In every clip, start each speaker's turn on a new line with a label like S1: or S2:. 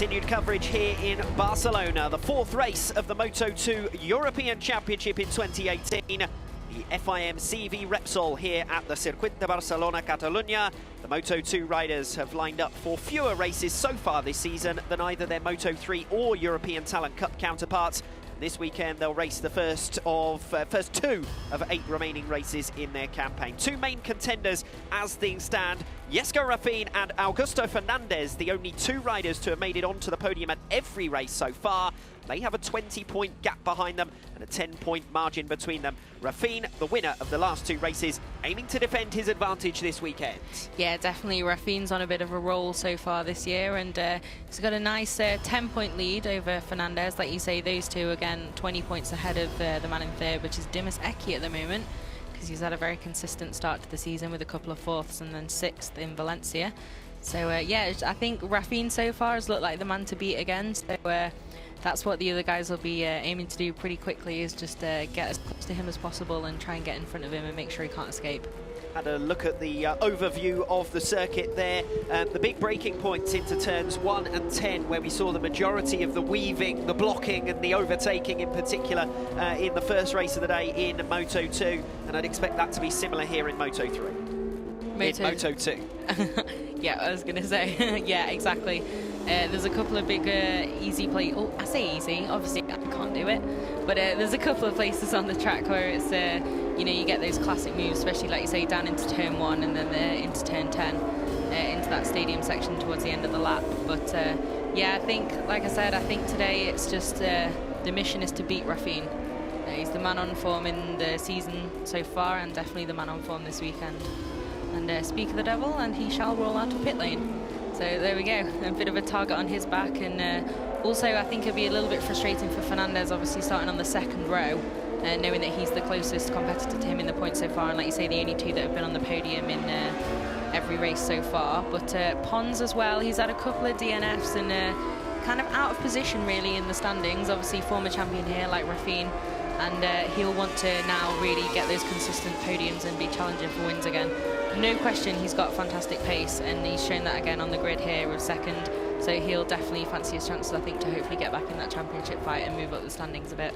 S1: Continued coverage here in Barcelona, the fourth race of the Moto2 European Championship in 2018. The FIM CEV Repsol here at the Circuit de Barcelona-Catalunya. The Moto2 riders have lined up for fewer races so far this season than either their Moto3 or European Talent Cup counterparts. This weekend they'll race the first two of 8 remaining races in their campaign. Two main contenders as things stand, Jesco Raffin and Augusto Fernandez, the only two riders to have made it onto the podium at every race so far. They have a 20-point gap behind them and a 10-point margin between them. Raffin, the winner of the last 2 races, aiming to defend his advantage this weekend. Yeah, definitely. Raffin's on a bit of a roll so far this year, and he's got a nice 10-point lead over Fernandez. Like you say, those two, again, 20 points ahead of the man in third, which is Dimas Eki at the moment, because he's had a very consistent start to the season with a couple of fourths and then 6th in Valencia. So, yeah, I think Raffin so far has looked like the man to beat again. So, that's what the other guys will be aiming to do pretty quickly, is just get as close to him as possible and try and get in front of him and make sure he can't escape. Had a look at the overview of the circuit there. The big breaking points into turns 1 and 10, where we saw the majority of the weaving, the blocking and the overtaking in particular in the first race of the day in Moto2. And I'd expect that to be similar here in Moto3. Moto2. Yeah, I was going to say. Yeah, exactly. There's a couple of big easy places. Oh, I say easy, obviously I can't do it, but there's a couple of places on the track where it's you know, you get those classic moves, especially like you say down into turn 1 and then into turn 10, into that stadium section towards the end of the lap. But yeah, I think, like I said, I think today it's just the mission is to beat Raffin. He's the man on form in the season so far, and definitely the man on form this weekend. And speak of the devil, and he shall roll out of pit lane. So there we go, a bit of a target on his back. And also I think it'll be a little bit frustrating for Fernandez, obviously starting on the 2nd row, knowing that he's the closest competitor to him in the points so far, and like you say, the only 2 that have been on the podium in every race so far. But Pons as well, he's had a couple of DNFs and kind of out of position really in the standings. Obviously former champion here like Raffin, and he'll want to now really get those consistent podiums and be challenging for wins again. No question, he's got fantastic pace, and he's shown that again on the grid here with 2nd. So he'll definitely fancy his chances, I think, to hopefully get back in that championship fight and move up the standings a bit.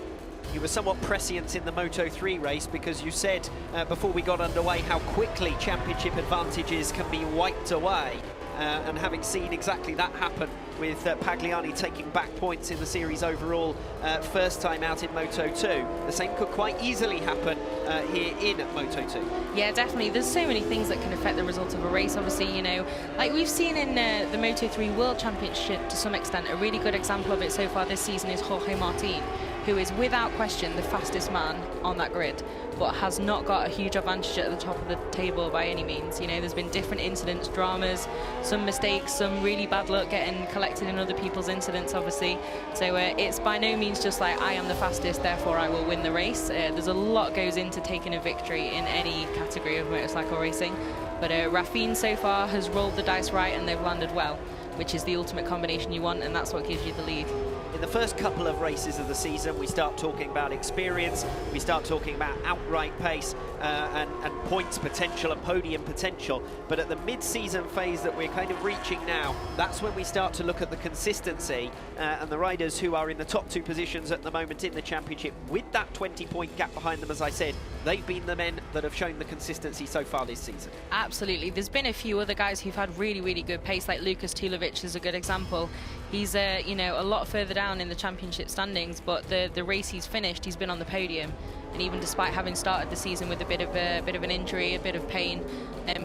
S1: You were somewhat prescient in the Moto3 race, because you said before we got underway how quickly championship advantages can be wiped away. And having seen exactly that happen with Pagliani taking back points in the series overall first time out in Moto2, the same could quite easily happen here in Moto2. Yeah, definitely. There's so many things that can affect the result of a race. Obviously, you know, like we've seen in the Moto3 World Championship to some extent, a really good example of it so far this season is Jorge Martin, who is without question the fastest man on that grid, but has not got a huge advantage at the top of the table by any means. You know, there's been different incidents, dramas, some mistakes, some really bad luck getting collected in other people's incidents, obviously. So it's by no means just like, I am the fastest, therefore I will win the race. There's a lot goes into taking a victory in any category of motorcycle racing. But Raffin so far has rolled the dice right, and they've landed well, which is the ultimate combination you want, and that's what gives you the lead. In the first couple of races of the season, we start talking about experience, we start talking about outright pace and points potential and podium potential. But at the mid-season phase that we're kind of reaching now, that's when we start to look at the consistency and the riders who are in the top 2 positions at the moment in the championship with that 20-point gap behind them. As I said, they've been the men that have shown the consistency so far this season. Absolutely. There's been a few other guys who've had really, really good pace, like Lukas Tulovic is a good example. He's you know, a lot further down in the championship standings, but the race he's finished, he's been on the podium. And even despite having started the season with a bit of an injury, a bit of pain,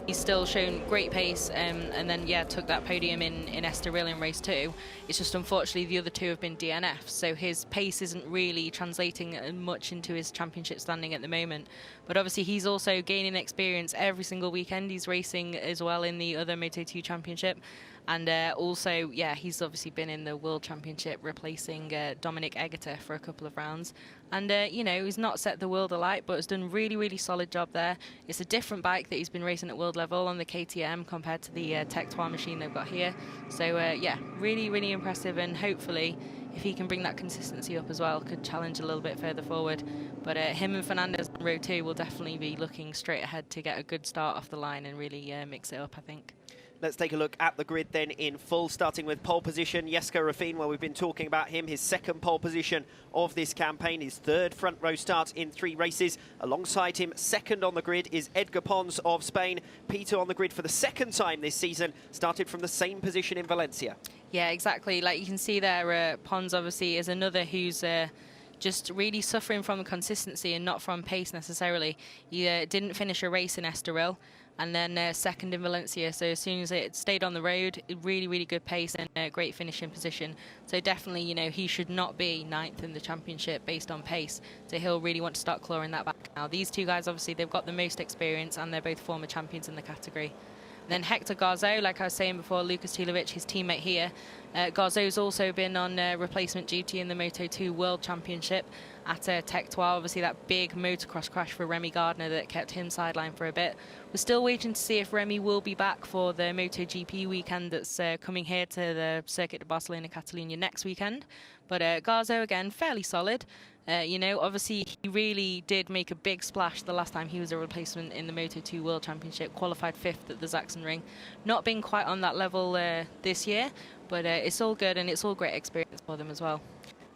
S1: he's still shown great pace, and then yeah, took that podium in Estoril in race 2. It's just unfortunately the other 2 have been DNFs, so his pace isn't really translating much into his championship standing at the moment. But obviously he's also gaining experience every single weekend. He's racing as well in the other Moto2 championship. And also, yeah, he's obviously been in the World Championship replacing Dominic Egerter for a couple of rounds. And, you know, he's not set the world alight, but has done a really, really solid job there. It's a different bike that he's been racing at world level on the KTM compared to the Tech 3 machine they've got here. So, yeah, really, really impressive. And hopefully, if he can bring that consistency up as well, could challenge a little bit further forward. But him and Fernandez on row 2 will definitely be looking straight ahead to get a good start off the line and really mix it up, I think. Let's take a look at the grid then in full, starting with pole position. Jesko Ruffin, well, we've been talking about him, his second pole position of this campaign, his third front row start in 3 races. Alongside him, second on the grid is Edgar Pons of Spain. Peter on the grid for the second time this season, started from the same position in Valencia.
S2: Yeah, exactly. Like you can see there, Pons obviously is another who's just really suffering from consistency and not from pace necessarily. He didn't finish a race in Estoril, and then second in Valencia. So as soon as it stayed on the road, really, really good pace and a great finishing position. So definitely, you know, he should not be 9th in the championship based on pace. So he'll really want to start clawing that back now. These two guys, obviously, they've got the most experience and they're both former champions in the category. Then Hector Garzo, like I was saying before, Lucas Tulovic, his teammate here. Garzo's also been on replacement duty in the Moto2 World Championship at Tech 12. Obviously, that big motocross crash for Remy Gardner that kept him sidelined for a bit. We're still waiting to see if Remy will be back for the MotoGP weekend that's coming here to the Circuit de Barcelona-Catalunya next weekend. But Garzo, again, fairly solid. You know, obviously, he really did make a big splash the last time he was a replacement in the Moto2 World Championship, qualified 5th at the Sachsenring. Not been quite on that level this year, but it's all good and it's all great experience for them as well.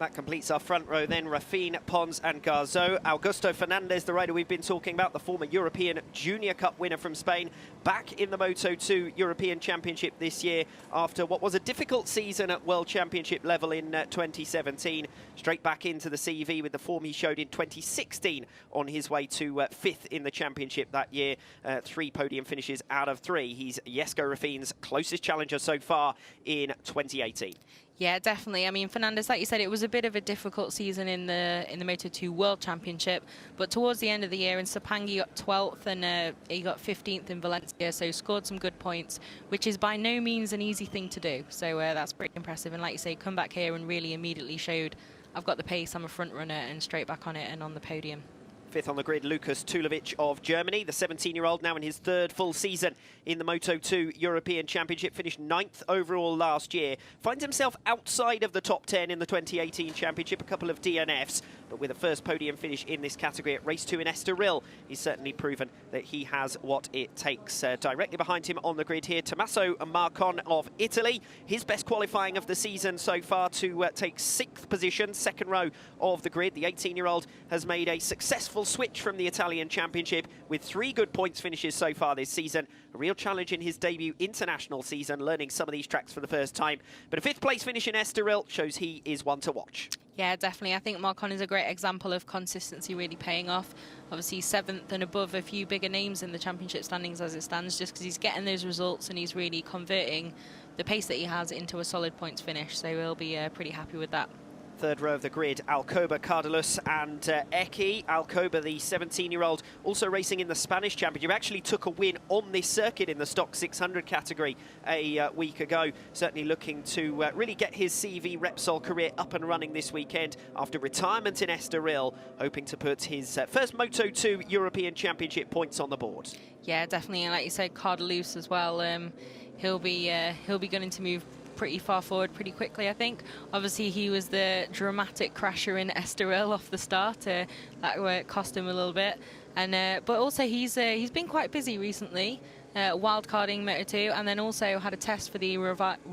S1: That completes our front row then. Ruffin, Pons and Garzo. Augusto Fernandez, the rider we've been talking about, the former European Junior Cup winner from Spain, back in the Moto2 European Championship this year after what was a difficult season at World Championship level in 2017. Straight back into the CEV with the form he showed in 2016 on his way to 5th in the championship that year. 3 podium finishes out of 3. He's Jesko Ruffin's closest challenger so far in 2018.
S2: Yeah, definitely. I mean, Fernandez, like you said, it was a bit of a difficult season in the Moto2 World Championship, but towards the end of the year in Sepang he got 12th and he got 15th in Valencia, so scored some good points, which is by no means an easy thing to do. So that's pretty impressive. And like you say, come back here and really immediately showed, I've got the pace, I'm a front runner, and straight back on it and on the podium.
S1: 5th on the grid, Lucas Tulovic of Germany, the 17-year-old, now in his 3rd full season in the Moto2 European Championship, finished 9th overall last year, finds himself outside of the top 10 in the 2018 Championship, a couple of DNFs, but with a first podium finish in this category at race 2 in Estoril, he's certainly proven that he has what it takes. Directly behind him on the grid here, Tommaso Marcon of Italy, his best qualifying of the season so far to take 6th position, 2nd row of the grid. The 18-year-old has made a successful switch from the Italian Championship with 3 good points finishes so far this season. A real challenge in his debut international season, learning some of these tracks for the first time. But a 5th place finish in Estoril shows he is one to watch.
S2: Yeah, definitely. I think Marcon is a great example of consistency really paying off. Obviously 7th and above a few bigger names in the championship standings as it stands, just because he's getting those results and he's really converting the pace that he has into a solid points finish. So we'll be pretty happy with that.
S1: 3rd row of the grid, Alcoba, Cardalus and Eki. Alcoba, the 17-year-old, also racing in the Spanish Championship, actually took a win on this circuit in the Stock 600 category a week ago. Certainly looking to really get his CEV Repsol career up and running this weekend after retirement in Estoril, hoping to put his first Moto2 European Championship points on the board. Yeah,
S2: definitely. And like you said, Cardalus as well. He'll be going to move pretty far forward pretty quickly, I think. Obviously, he was the dramatic crasher in Estoril off the start. That cost him a little bit. And but also he's been quite busy recently, wildcarding Moto2, and then also had a test for the Reala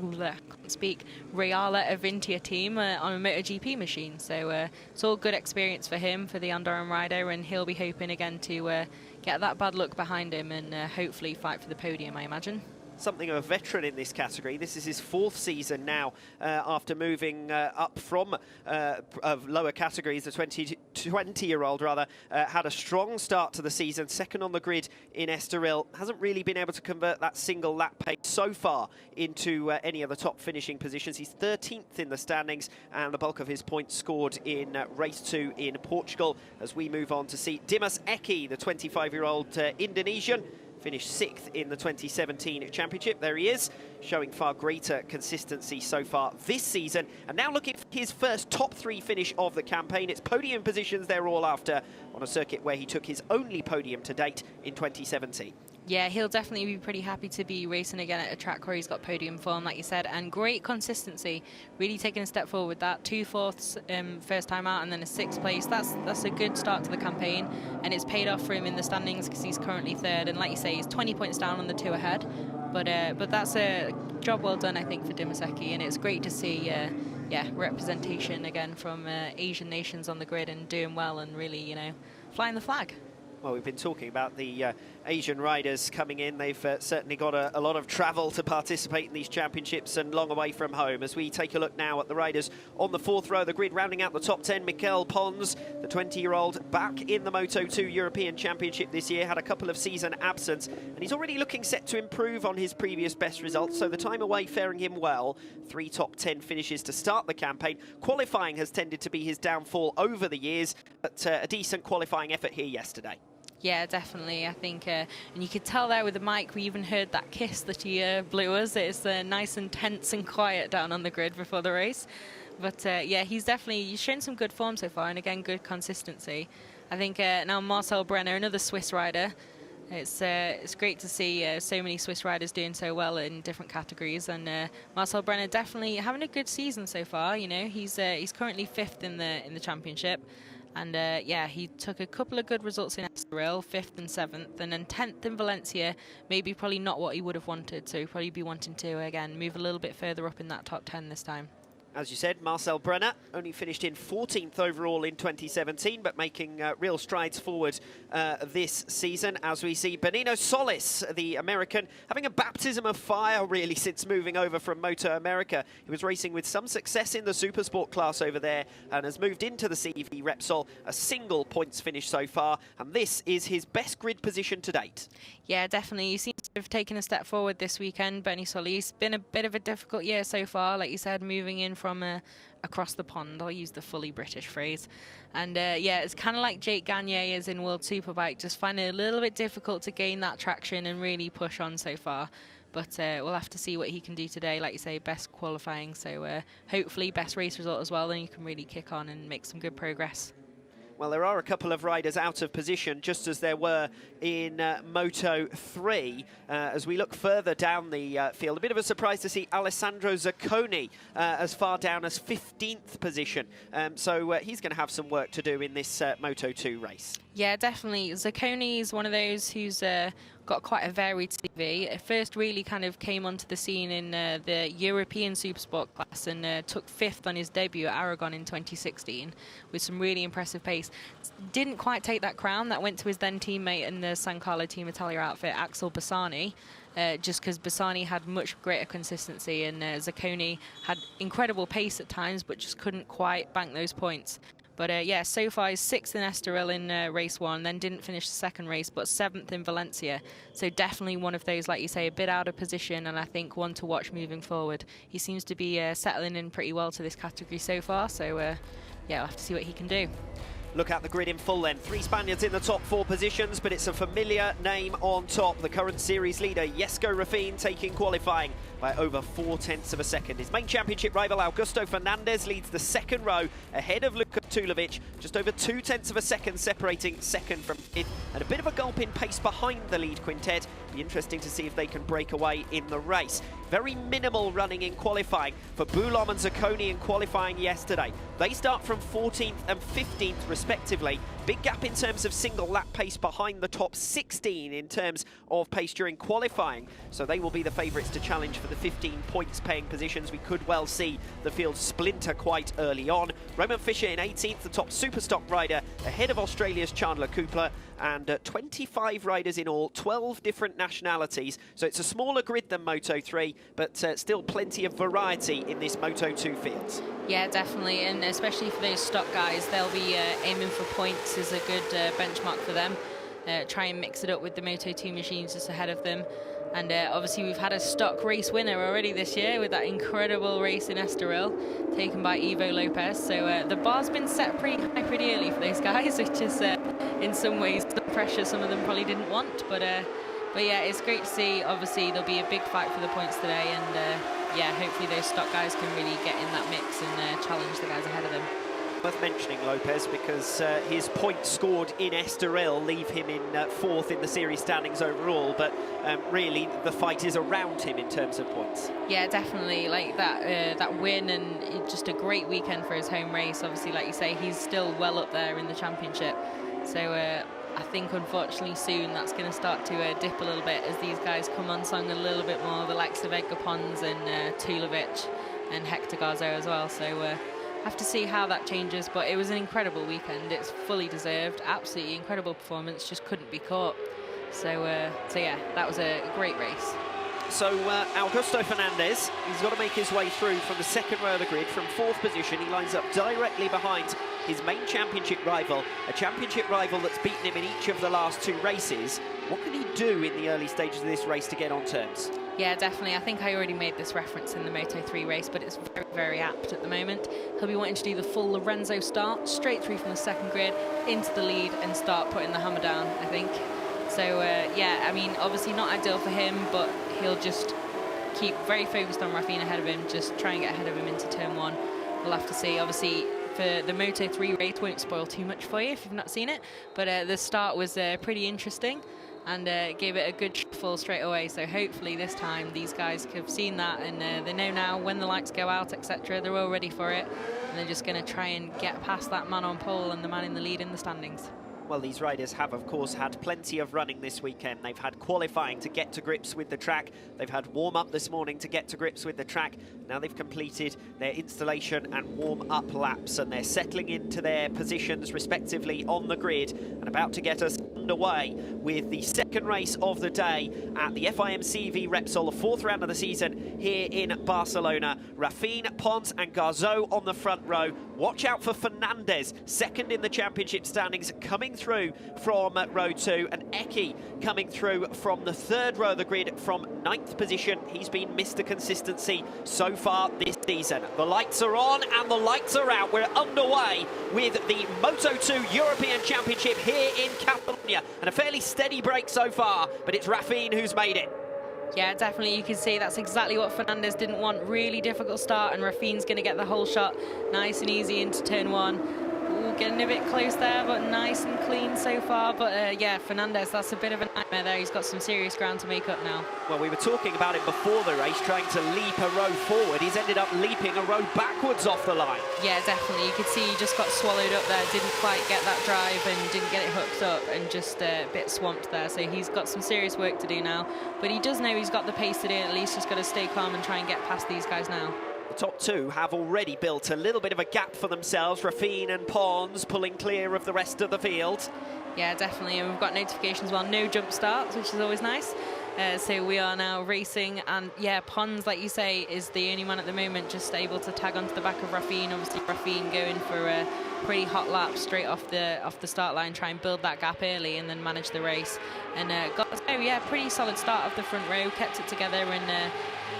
S2: Avintia team on a MotoGP machine. So it's all good experience for him, for the Andorran rider, and he'll be hoping again to get that bad luck behind him and hopefully fight for the podium, I imagine.
S1: Something of a veteran in this category. This is his 4th season now after moving up from lower categories. The 20-year-old rather had a strong start to the season, 2nd on the grid in Estoril. Hasn't really been able to convert that single lap pace so far into any of the top finishing positions. He's 13th in the standings, and the bulk of his points scored in race 2 in Portugal. As we move on to see Dimas Eki, the 25-year-old Indonesian, finished 6th in the 2017 Championship. There he is, showing far greater consistency so far this season. And now looking for his first top 3 finish of the campaign. It's podium positions they're all after on a circuit where he took his only podium to date in 2017.
S2: Yeah, he'll definitely be pretty happy to be racing again at a track where he's got podium form, like you said, and great consistency. Really taking a step forward with that. 2 fourths first time out, and then a 6th place. That's a good start to the campaign, and it's paid off for him in the standings because he's currently 3rd. And like you say, he's 20 points down on the 2 ahead. But that's a job well done, I think, for Dimaseki, and it's great to see, representation again from Asian nations on the grid and doing well and really, flying the flag.
S1: Well, we've been talking about the Asian riders coming in. They've certainly got a lot of travel to participate in these championships and long away from home. As we take a look now at the riders on the 4th row of the grid, rounding out the top 10, Mikel Pons, the 20-year-old, back in the Moto2 European Championship this year, had a couple of season absence, and he's already looking set to improve on his previous best results, so the time away faring him well. 3 top 10 finishes to start the campaign. Qualifying has tended to be his downfall over the years, but a decent qualifying effort here yesterday.
S2: Yeah, definitely. I think, and you could tell there with the mic, we even heard that kiss that he blew us. It's nice and tense and quiet down on the grid before the race. But yeah, he's shown some good form so far, and again, good consistency. I think now Marcel Brenner, another Swiss rider. It's great to see so many Swiss riders doing so well in different categories, and Marcel Brenner definitely having a good season so far. He's currently 5th in the championship. And yeah, he took a couple of good results in Estoril, 5th and 7th, and then 10th in Valencia. Maybe probably not what he would have wanted, so he'd probably be wanting to, again, move a little bit further up in that top 10 this time.
S1: As you said, Marcel Brenner only finished in 14th overall in 2017, but making real strides forward this season, as we see Benino Solis, the American, having a baptism of fire, really, since moving over from Moto America. He was racing with some success in the Supersport class over there and has moved into the CEV Repsol, a single points finish so far, and this is his best grid position to date.
S2: Yeah, definitely. He seems to have taken a step forward this weekend, Benny Solis. Been a bit of a difficult year so far, like you said, moving in from across the pond. I'll use the fully British phrase. And yeah, it's kind of like Jake Gagne is in World Superbike, just finding it a little bit difficult to gain that traction and really push on so far. But we'll have to see what he can do today. Like you say, best qualifying, so hopefully best race result as well, then you can really kick on and make some good progress.
S1: Well, there are a couple of riders out of position, just as there were in Moto3. As we look further down the field, a bit of a surprise to see Alessandro Zacconi as far down as 15th position. So he's going to have some work to do in this Moto2 race.
S2: Yeah, definitely. Zacconi is one of those who's got quite a varied CV. It first really kind of came onto the scene in the European Supersport class and took 5th on his debut at Aragon in 2016 with some really impressive pace. Didn't quite take that crown. That went to his then teammate in the San Carlo Team Italia outfit, Axel Bassani, just because Bassani had much greater consistency and Zacconi had incredible pace at times but just couldn't quite bank those points. But yeah, so far he's 6th in Estoril in race 1, then didn't finish the 2nd race, but 7th in Valencia. So definitely one of those, like you say, a bit out of position, and I think one to watch moving forward. He seems to be settling in pretty well to this category so far, so yeah, we'll have to see what he can do.
S1: Look at the grid in full then. 3 Spaniards in the top 4 positions, but it's a familiar name on top. The current series leader, Jesko Rafin, taking qualifying by over 0.4 of a second. His main championship rival, Augusto Fernandez, leads the 2nd row ahead of Luka Tulovic, just over 0.2 of a second separating 2nd from 5th, and a bit of a gulp in pace behind the lead quintet. Be interesting to see if they can break away in the race. Very minimal running in qualifying for Boulom and Zacconi in qualifying yesterday. They start from 14th and 15th respectively. Big gap in terms of single lap pace behind the top 16 in terms of pace during qualifying. So they will be the favourites to challenge for the 15 points paying positions. We could well see the field splinter quite early on. Roman Fischer in 18th, the top Superstock rider, ahead of Australia's Chandler Cooper, and 25 riders in all, 12 different nationalities. So it's a smaller grid than Moto3, but still plenty of variety in this Moto2 field.
S2: Yeah, definitely, and especially for those stock guys, they'll be aiming for points is a good benchmark for them. Try and mix it up with the Moto2 machines just ahead of them. And obviously we've had a stock race winner already this year with that incredible race in Estoril taken by Ivo Lopez. So the bar's been set pretty high pretty early for those guys, which is in some ways the pressure some of them probably didn't want. But yeah, it's great to see. Obviously there'll be a big fight for the points today, and yeah, hopefully those stock guys can really get in that mix and challenge the guys ahead of them.
S1: worth mentioning, Lopez, because his points scored in Estoril leave him in 4th in the series standings overall, but really the fight is around him in terms of points.
S2: Yeah, definitely. Like that win, and just a great weekend for his home race. Obviously, like you say, he's still well up there in the championship. So I think unfortunately soon that's going to start to dip a little bit as these guys come unsung a little bit more, the likes of Edgar Pons and Tulovic and Hector Garzo as well. So have to see how that changes, but it was an incredible weekend. It's fully deserved, absolutely incredible performance, just couldn't be caught. So yeah, that was a great race.
S1: So Augusto Fernandez, he's got to make his way through from the second row of the grid, from 4th position. He lines up directly behind his main championship rival, a championship rival that's beaten him in each of the last 2 races. What can he do in the early stages of this race to get on terms?
S2: Yeah, definitely. I think I already made this reference in the Moto3 race, but it's very, very apt at the moment. He'll be wanting to do the full Lorenzo start, straight through from the second grid, into the lead and start putting the hammer down, I think. So, yeah, I mean, obviously not ideal for him, but he'll just keep very focused on Rafinha ahead of him, just try and get ahead of him into turn 1. We'll have to see. Obviously, for the Moto3 race, won't spoil too much for you if you've not seen it, but the start was pretty interesting and gave it a good shuffle straight away. So hopefully this time these guys have seen that and they know now when the lights go out, etc. They're all ready for it, and they're just going to try and get past that man on pole and the man in the lead in the standings.
S1: Well, these riders have, of course, had plenty of running this weekend. They've had qualifying to get to grips with the track. They've had warm-up this morning to get to grips with the track. Now they've completed their installation and warm-up laps, and they're settling into their positions, respectively, on the grid, and about to get us underway with the second race of the day at the FIM CEV Repsol, the 4th round of the season here in Barcelona. Rafinha, Pons and Garzo on the front row. Watch out for Fernandez, second in the championship standings, coming through from row 2, and Eki coming through from the 3rd row of the grid from 9th position. He's been Mr. Consistency so far this season. The lights are on and the lights are out. We're underway with the Moto2 European Championship here in Catalonia, and a fairly steady break so far, but it's Rafinha who's made it.
S2: Yeah, definitely. You can see that's exactly what Fernandez didn't want. Really difficult start, and Rafinha's going to get the whole shot nice and easy into turn 1. Ooh, getting a bit close there, but nice and clean so far. But yeah, Fernandez, that's a bit of a nightmare there. He's got some serious ground to make up now.
S1: Well, we were talking about him before the race, trying to leap a row forward. He's ended up leaping a row backwards off the line.
S2: Yeah, definitely. You could see he just got swallowed up there, didn't quite get that drive and didn't get it hooked up, and just a bit swamped there. So he's got some serious work to do now. But he does know he's got the pace to do it. At least just got to stay calm and try and get past these guys now.
S1: The top 2 have already built a little bit of a gap for themselves. Rafinha and Pons pulling clear of the rest of the field.
S2: Yeah, definitely. And we've got notifications, well, no jump starts, which is always nice. So we are now racing, and yeah, Pons, like you say, is the only man at the moment just able to tag onto the back of Rafinha. Obviously, Rafinha going for a pretty hot lap straight off the start line, try and build that gap early and then manage the race. And yeah, pretty solid start of the front row, kept it together, and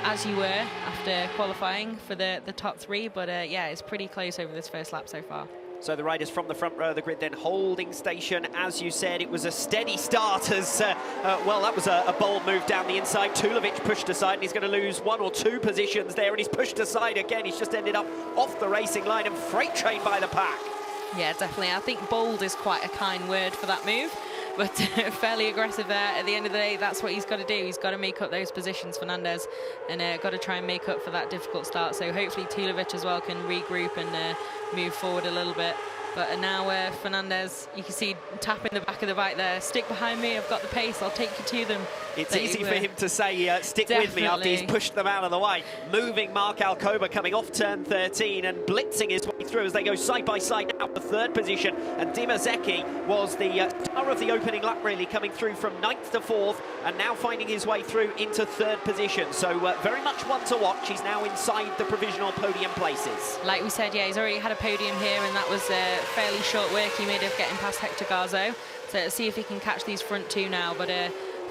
S2: as you were after qualifying for the top 3. But yeah, it's pretty close over this first lap so far.
S1: So the riders from the front row of the grid then holding station. As you said, it was a steady start as, well, that was a bold move down the inside. Tulovic pushed aside, and he's going to lose 1 or 2 positions there, and he's pushed aside again. He's just ended up off the racing line and freight trained by the pack. Yeah,
S2: definitely. I think bold is quite a kind word for that move, but fairly aggressive there. At the end of the day, that's what he's got to do. He's got to make up those positions, Fernandez, and got to try and make up for that difficult start. So hopefully Tulovic as well can regroup and move forward a little bit. But now Fernandez, you can see tapping the back of the bike there. Stick behind me, I've got the pace, I'll take you to them.
S1: It's easy for him to say, stick with me, after he's pushed them out of the way. Moving Mark Alcoba coming off turn 13 and blitzing his way through as they go side by side now for 3rd position. And Dima Zeki was the star of the opening lap, really, coming through from 9th to 4th and now finding his way through into 3rd position. So very much one to watch. He's now inside the provisional podium places.
S2: Like we said, yeah, he's already had a podium here, and that was fairly short work he made of getting past Hector Garzo. So let's see if he can catch these front 2 now. But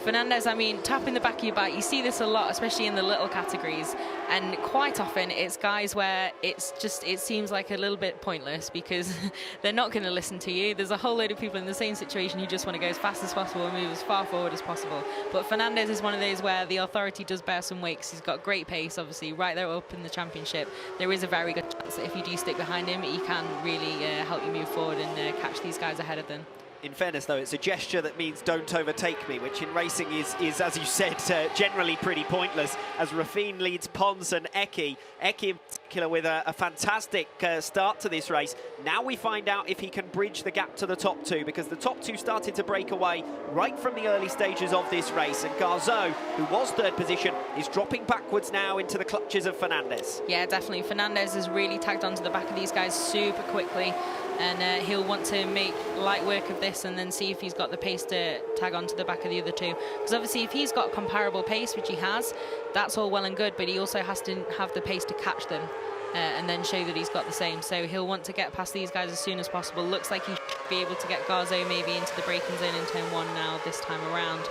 S2: Fernandez, I mean, tapping the back of your bike, you see this a lot, especially in the little categories, and quite often it's guys where it's just, it seems like a little bit pointless because they're not going to listen to you. There's a whole load of people in the same situation who just want to go as fast as possible and move as far forward as possible. But Fernandez is one of those where the authority does bear some weight because he's got great pace, obviously, right there up in the championship. There is a very good chance chance that if you do stick behind him, he can really help you move forward and catch these guys ahead of them.
S1: In fairness, though, it's a gesture that means don't overtake me, which in racing is as you said, generally pretty pointless, as Rafin leads Pons and Eki. Eki in particular with a fantastic start to this race. Now we find out if he can bridge the gap to the top two, because the top two started to break away right from the early stages of this race, and Garzo, who was third position, is dropping backwards now into the clutches of Fernandez.
S2: Yeah, definitely. Fernandez has really tagged onto the back of these guys super quickly, and he'll want to make light work of this and then see if he's got the pace to tag onto the back of the other two. Because obviously if he's got comparable pace, which he has, that's all well and good, but he also has to have the pace to catch them and then show that he's got the same. So he'll want to get past these guys as soon as possible. Looks like he should be able to get Garzo maybe into the braking zone in turn one now this time around.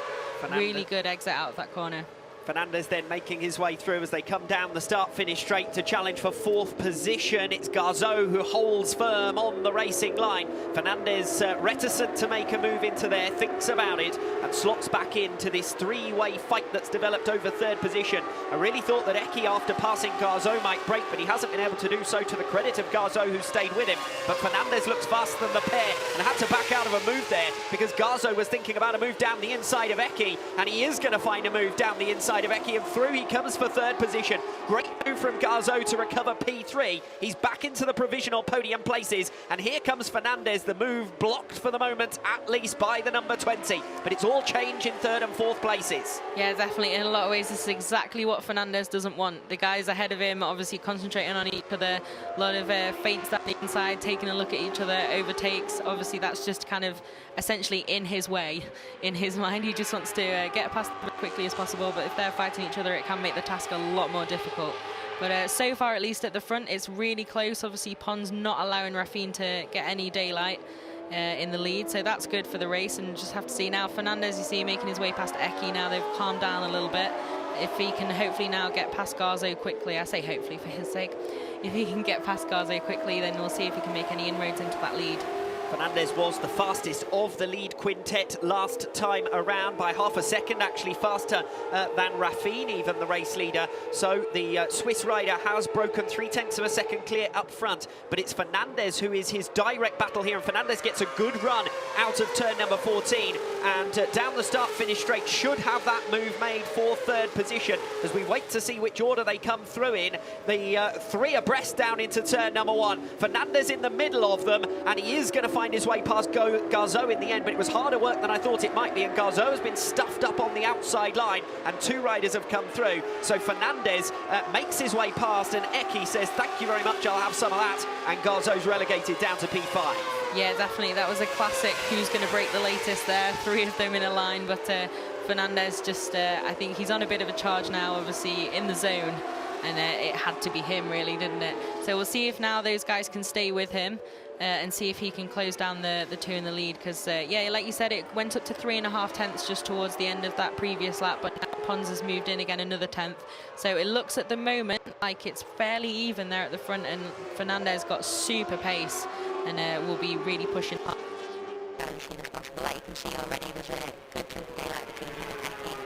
S2: Really good exit out of that corner.
S1: Fernandez then making his way through as they come down the start-finish straight to challenge for fourth position. It's Garzo who holds firm on the racing line. Fernandez reticent to make a move into there, thinks about it and slots back into this three-way fight that's developed over third position. I really thought that Eki, after passing Garzo, might break, but he hasn't been able to do so, to the credit of Garzo, who stayed with him. But Fernandez looks faster than the pair and had to back out of a move there because Garzo was thinking about a move down the inside of Eki, and he is going to find a move down the inside of Eki, and through he comes for third position. Great move from Garzo to recover P3. He's back into the provisional podium places, and here comes Fernandez. The move blocked for the moment, at least by the number 20, but it's all change in third and fourth places.
S2: Yeah, definitely. In a lot of ways, this is exactly what Fernandez doesn't want. The guys ahead of him obviously concentrating on each other, a lot of feints down the inside, taking a look at each other, overtakes. Obviously, that's just kind of essentially in his way, in his mind. He just wants to get past them as quickly as possible, but if they're fighting each other, it can make the task a lot more difficult. But so far, at least at the front, it's really close. Obviously, Pons not allowing Rafin to get any daylight in the lead, so that's good for the race. And just have to see now, Fernandez, you see, making his way past Eki. Now they've calmed down a little bit. If he can hopefully now get past Garzo quickly, I say hopefully for his sake, if he can get past Garzo quickly, then we'll see if he can make any inroads into that lead.
S1: Fernandez was the fastest of the lead quintet last time around, by half a second, actually faster than Rafin, even the race leader. So the Swiss rider has broken 0.3 of a second clear up front, but it's Fernandez who is his direct battle here, and Fernandez gets a good run out of turn number 14, and down the start-finish straight should have that move made for third position as we wait to see which order they come through in. The three abreast down into turn number one. Fernandez in the middle of them, and he is going to find his way past Garzo in the end, but it was harder work than I thought it might be, and Garzo has been stuffed up on the outside line, and two riders have come through. So Fernandez makes his way past, and Eki says, thank you very much, I'll have some of that, and Garzo's relegated down to P5.
S2: Yeah, definitely. That was a classic who's going to break the latest there. Three of them in a line, but Fernandez just, I think he's on a bit of a charge now, obviously, in the zone. And it had to be him, really, didn't it? So we'll see if now those guys can stay with him and see if he can close down the two in the lead. Because, yeah, like you said, it went up to 3.5 tenths just towards the end of that previous lap, but now Pons has moved in again another tenth. So it looks at the moment like it's fairly even there at the front, and Fernandez got super pace and will be really pushing up.
S3: As soon as possible, you can see already there's a good chunk of daylight between him and Eki.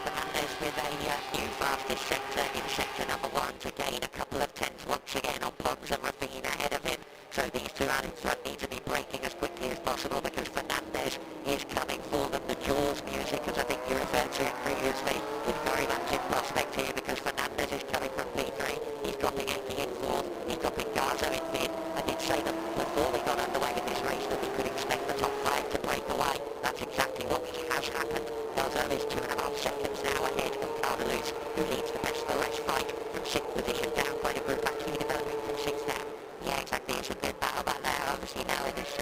S3: Fernandez with a new fastest sector in sector number one to gain a couple of tenths once again on Pons and Rafin ahead of him. So these two out in front need to be braking as quickly as possible because Fernandez is coming for them. The Jaws music, as I think you referred to it previously, is very much in prospect here because Fernandez is coming from P3. He's dropping Eki in fourth. He's dropping Garzo in mid. I did say that before we got underway with this race that we could expect the top five to break away. That's exactly what has happened. Garzo is 2.5 seconds now ahead of Cardelus, who leads the best of the race fight from 6th position down. Quite a group actually developing from 6th down. Yeah, exactly. It's a good battle back there. Obviously now with this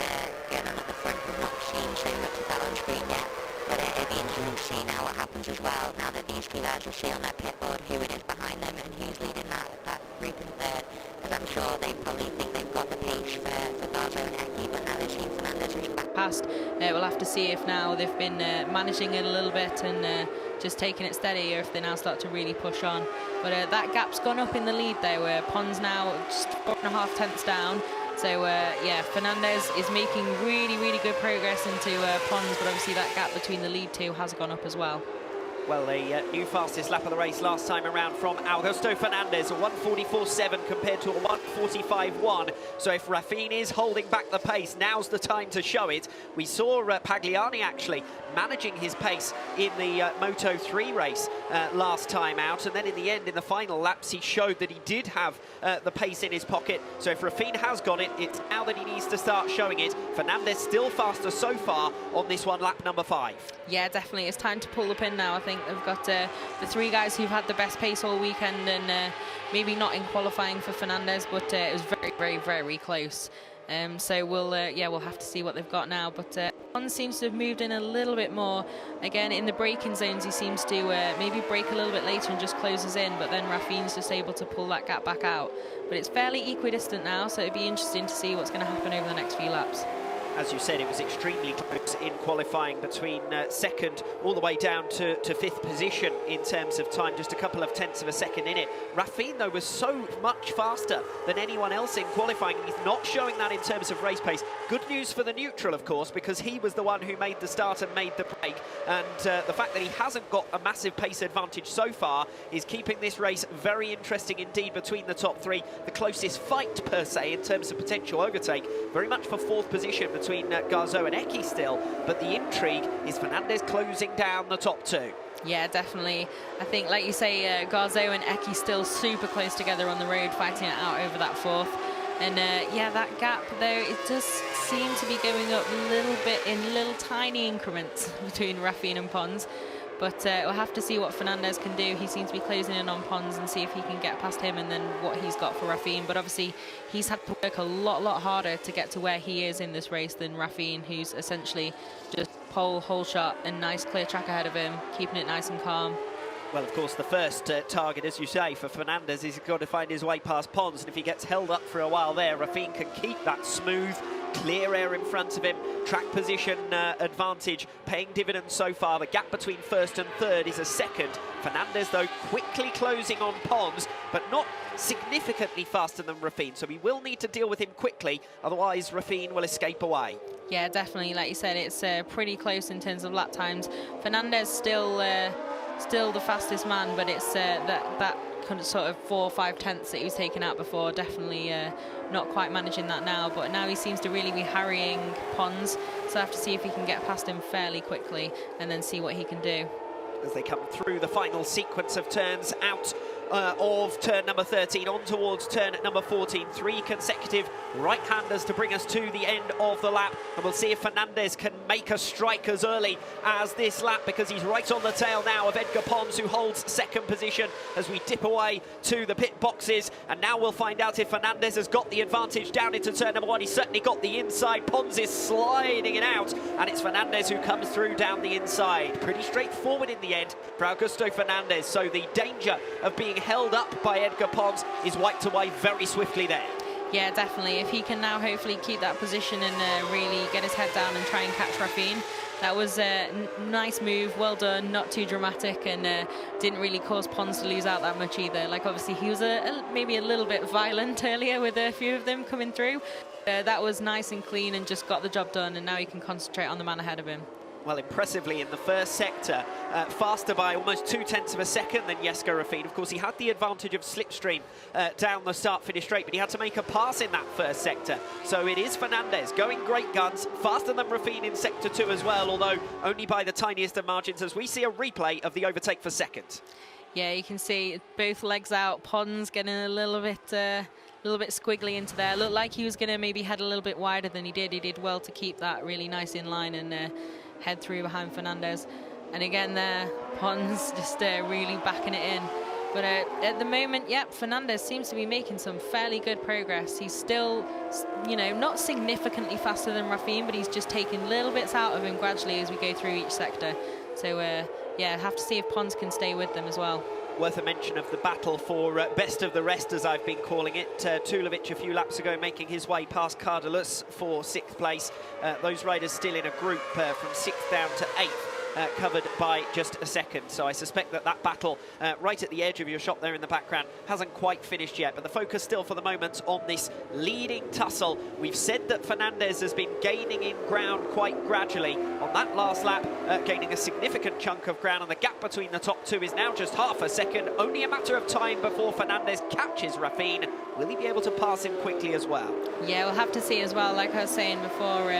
S3: going on at the front, we've not seen too much of that on screen yet. But it'll be interesting to see now what happens as well. Now that these two lads will see on their pit board who it is behind them and who's leading that group in third. Because I'm sure they probably think they've got the pace for Garzo and Eki, but now they've seen Fernandez who's back.
S2: Past, we'll have to see if now they've been managing it a little bit and just taking it steady, or if they now start to really push on. But that gap's gone up in the lead though, where Pons now just 4.5 tenths down. So yeah, Fernandez is making really good progress into Pons, but obviously that gap between the lead two has gone up as well.
S1: Well, a new fastest lap of the race last time around from Augusto Fernandez, a 1:44.7 compared to a 1:45.1. So if Raffin is holding back the pace, now's the time to show it. We saw Pagliani actually managing his pace in the Moto3 race last time out, and then in the end, in the final laps, he showed that he did have the pace in his pocket. So if Raffin has got it, it's now that he needs to start showing it. Fernandez still faster so far on this one, lap number 5.
S2: Yeah, definitely. It's time to pull the pin now. I think they've got the 3 guys who've had the best pace all weekend, and maybe not in qualifying for Fernandez, but it was very, very, very close. So we'll have to see what they've got now. But one seems to have moved in a little bit more. Again, in the braking zones, he seems to maybe brake a little bit later and just closes in. But then Raffin's just able to pull that gap back out. But it's fairly equidistant now, so it'd be interesting to see what's going to happen over the next few laps.
S1: As you said, it was extremely close in qualifying between second all the way down to 5th position in terms of time, just a couple of tenths of a second in it. Raffin, though, was so much faster than anyone else in qualifying. He's not showing that in terms of race pace. Good news for the neutral, of course, because he was the one who made the start and made the break. And the fact that he hasn't got a massive pace advantage so far is keeping this race very interesting indeed between the top 3. The closest fight, per se, in terms of potential overtake, very much for 4th position between Garzo and Eki still, but the intrigue is Fernandez closing down the top 2.
S2: Yeah, definitely. I think, like you say, Garzo and Eki still super close together on the road, fighting it out over that 4th. And yeah, that gap, though, it does seem to be going up a little bit in little tiny increments between Raffin and Pons. But we'll have to see what Fernandez can do. He seems to be closing in on Pons, and see if he can get past him, and then what he's got for Raffin. But obviously, he's had to work a lot harder to get to where he is in this race than Raffin, who's essentially just pole, whole shot, and nice clear track ahead of him, keeping it nice and calm.
S1: Well, of course, the first target, as you say, for Fernandez is he's got to find his way past Pons, and if he gets held up for a while there, Raffin can keep that smooth, clear air in front of him. Track position advantage paying dividends so far. The gap between 1st and 3rd is a second. Fernandez, though, quickly closing on Pons, but not significantly faster than Raffin, so we will need to deal with him quickly, otherwise Raffin will escape away.
S2: Yeah, definitely. Like you said, it's pretty close in terms of lap times. Fernandez still the fastest man, but it's that kind of sort of 4 or 5 tenths that he was taking out before, definitely not quite managing that now. But now he seems to really be harrying Pons, so I have to see if he can get past him fairly quickly and then see what he can do.
S1: As they come through the final sequence of turns out of turn number 13 on towards turn number 14. 3 consecutive right-handers to bring us to the end of the lap, and we'll see if Fernandez can make a strike as early as this lap, because he's right on the tail now of Edgar Pons, who holds 2nd position as we dip away to the pit boxes. And now we'll find out if Fernandez has got the advantage down into turn number 1. He's certainly got the inside. Pons is sliding it out, and it's Fernandez who comes through down the inside. Pretty straightforward in the end for Augusto Fernandez, so the danger of being held up by Edgar Pons is wiped away very swiftly there.
S2: Yeah, definitely. If he can now hopefully keep that position and really get his head down and try and catch Raffin. That was a nice move, well done, not too dramatic, and didn't really cause Pons to lose out that much either. Like, obviously he was maybe a little bit violent earlier with a few of them coming through. That was nice and clean and just got the job done, and now he can concentrate on the man ahead of him.
S1: Well, impressively in the first sector, faster by almost 2 tenths of a second than Jesco Raffin. Of course, he had the advantage of slipstream down the start-finish straight, but he had to make a pass in that first sector. So it is Fernandez going great guns, faster than Raffin in sector 2 as well, although only by the tiniest of margins, as we see a replay of the overtake for second.
S2: Yeah, you can see both legs out. Pons getting a little bit squiggly into there. Looked like he was going to maybe head a little bit wider than he did. He did well to keep that really nice in line and head through behind Fernandez. And again there, Pons just really backing it in. But at the moment, yep, Fernandez seems to be making some fairly good progress. He's still, you know, not significantly faster than Raffin, but he's just taking little bits out of him gradually as we go through each sector. So yeah, have to see if Pons can stay with them as well.
S1: Worth a mention of the battle for best of the rest, as I've been calling it. Tulovic a few laps ago making his way past Cardelus for 6th place. Those riders still in a group from 6th down to 8th. covered by just a second. So I suspect that that battle right at the edge of your shot there in the background hasn't quite finished yet, but the focus still for the moment on this leading tussle. We've said that Fernandez has been gaining in ground quite gradually. On that last lap, gaining a significant chunk of ground, and the gap between the top two is now just half a second. Only a matter of time before Fernandez catches Rafin. Will he be able to pass him quickly as well?
S2: Yeah, we'll have to see as well. Like I was saying before,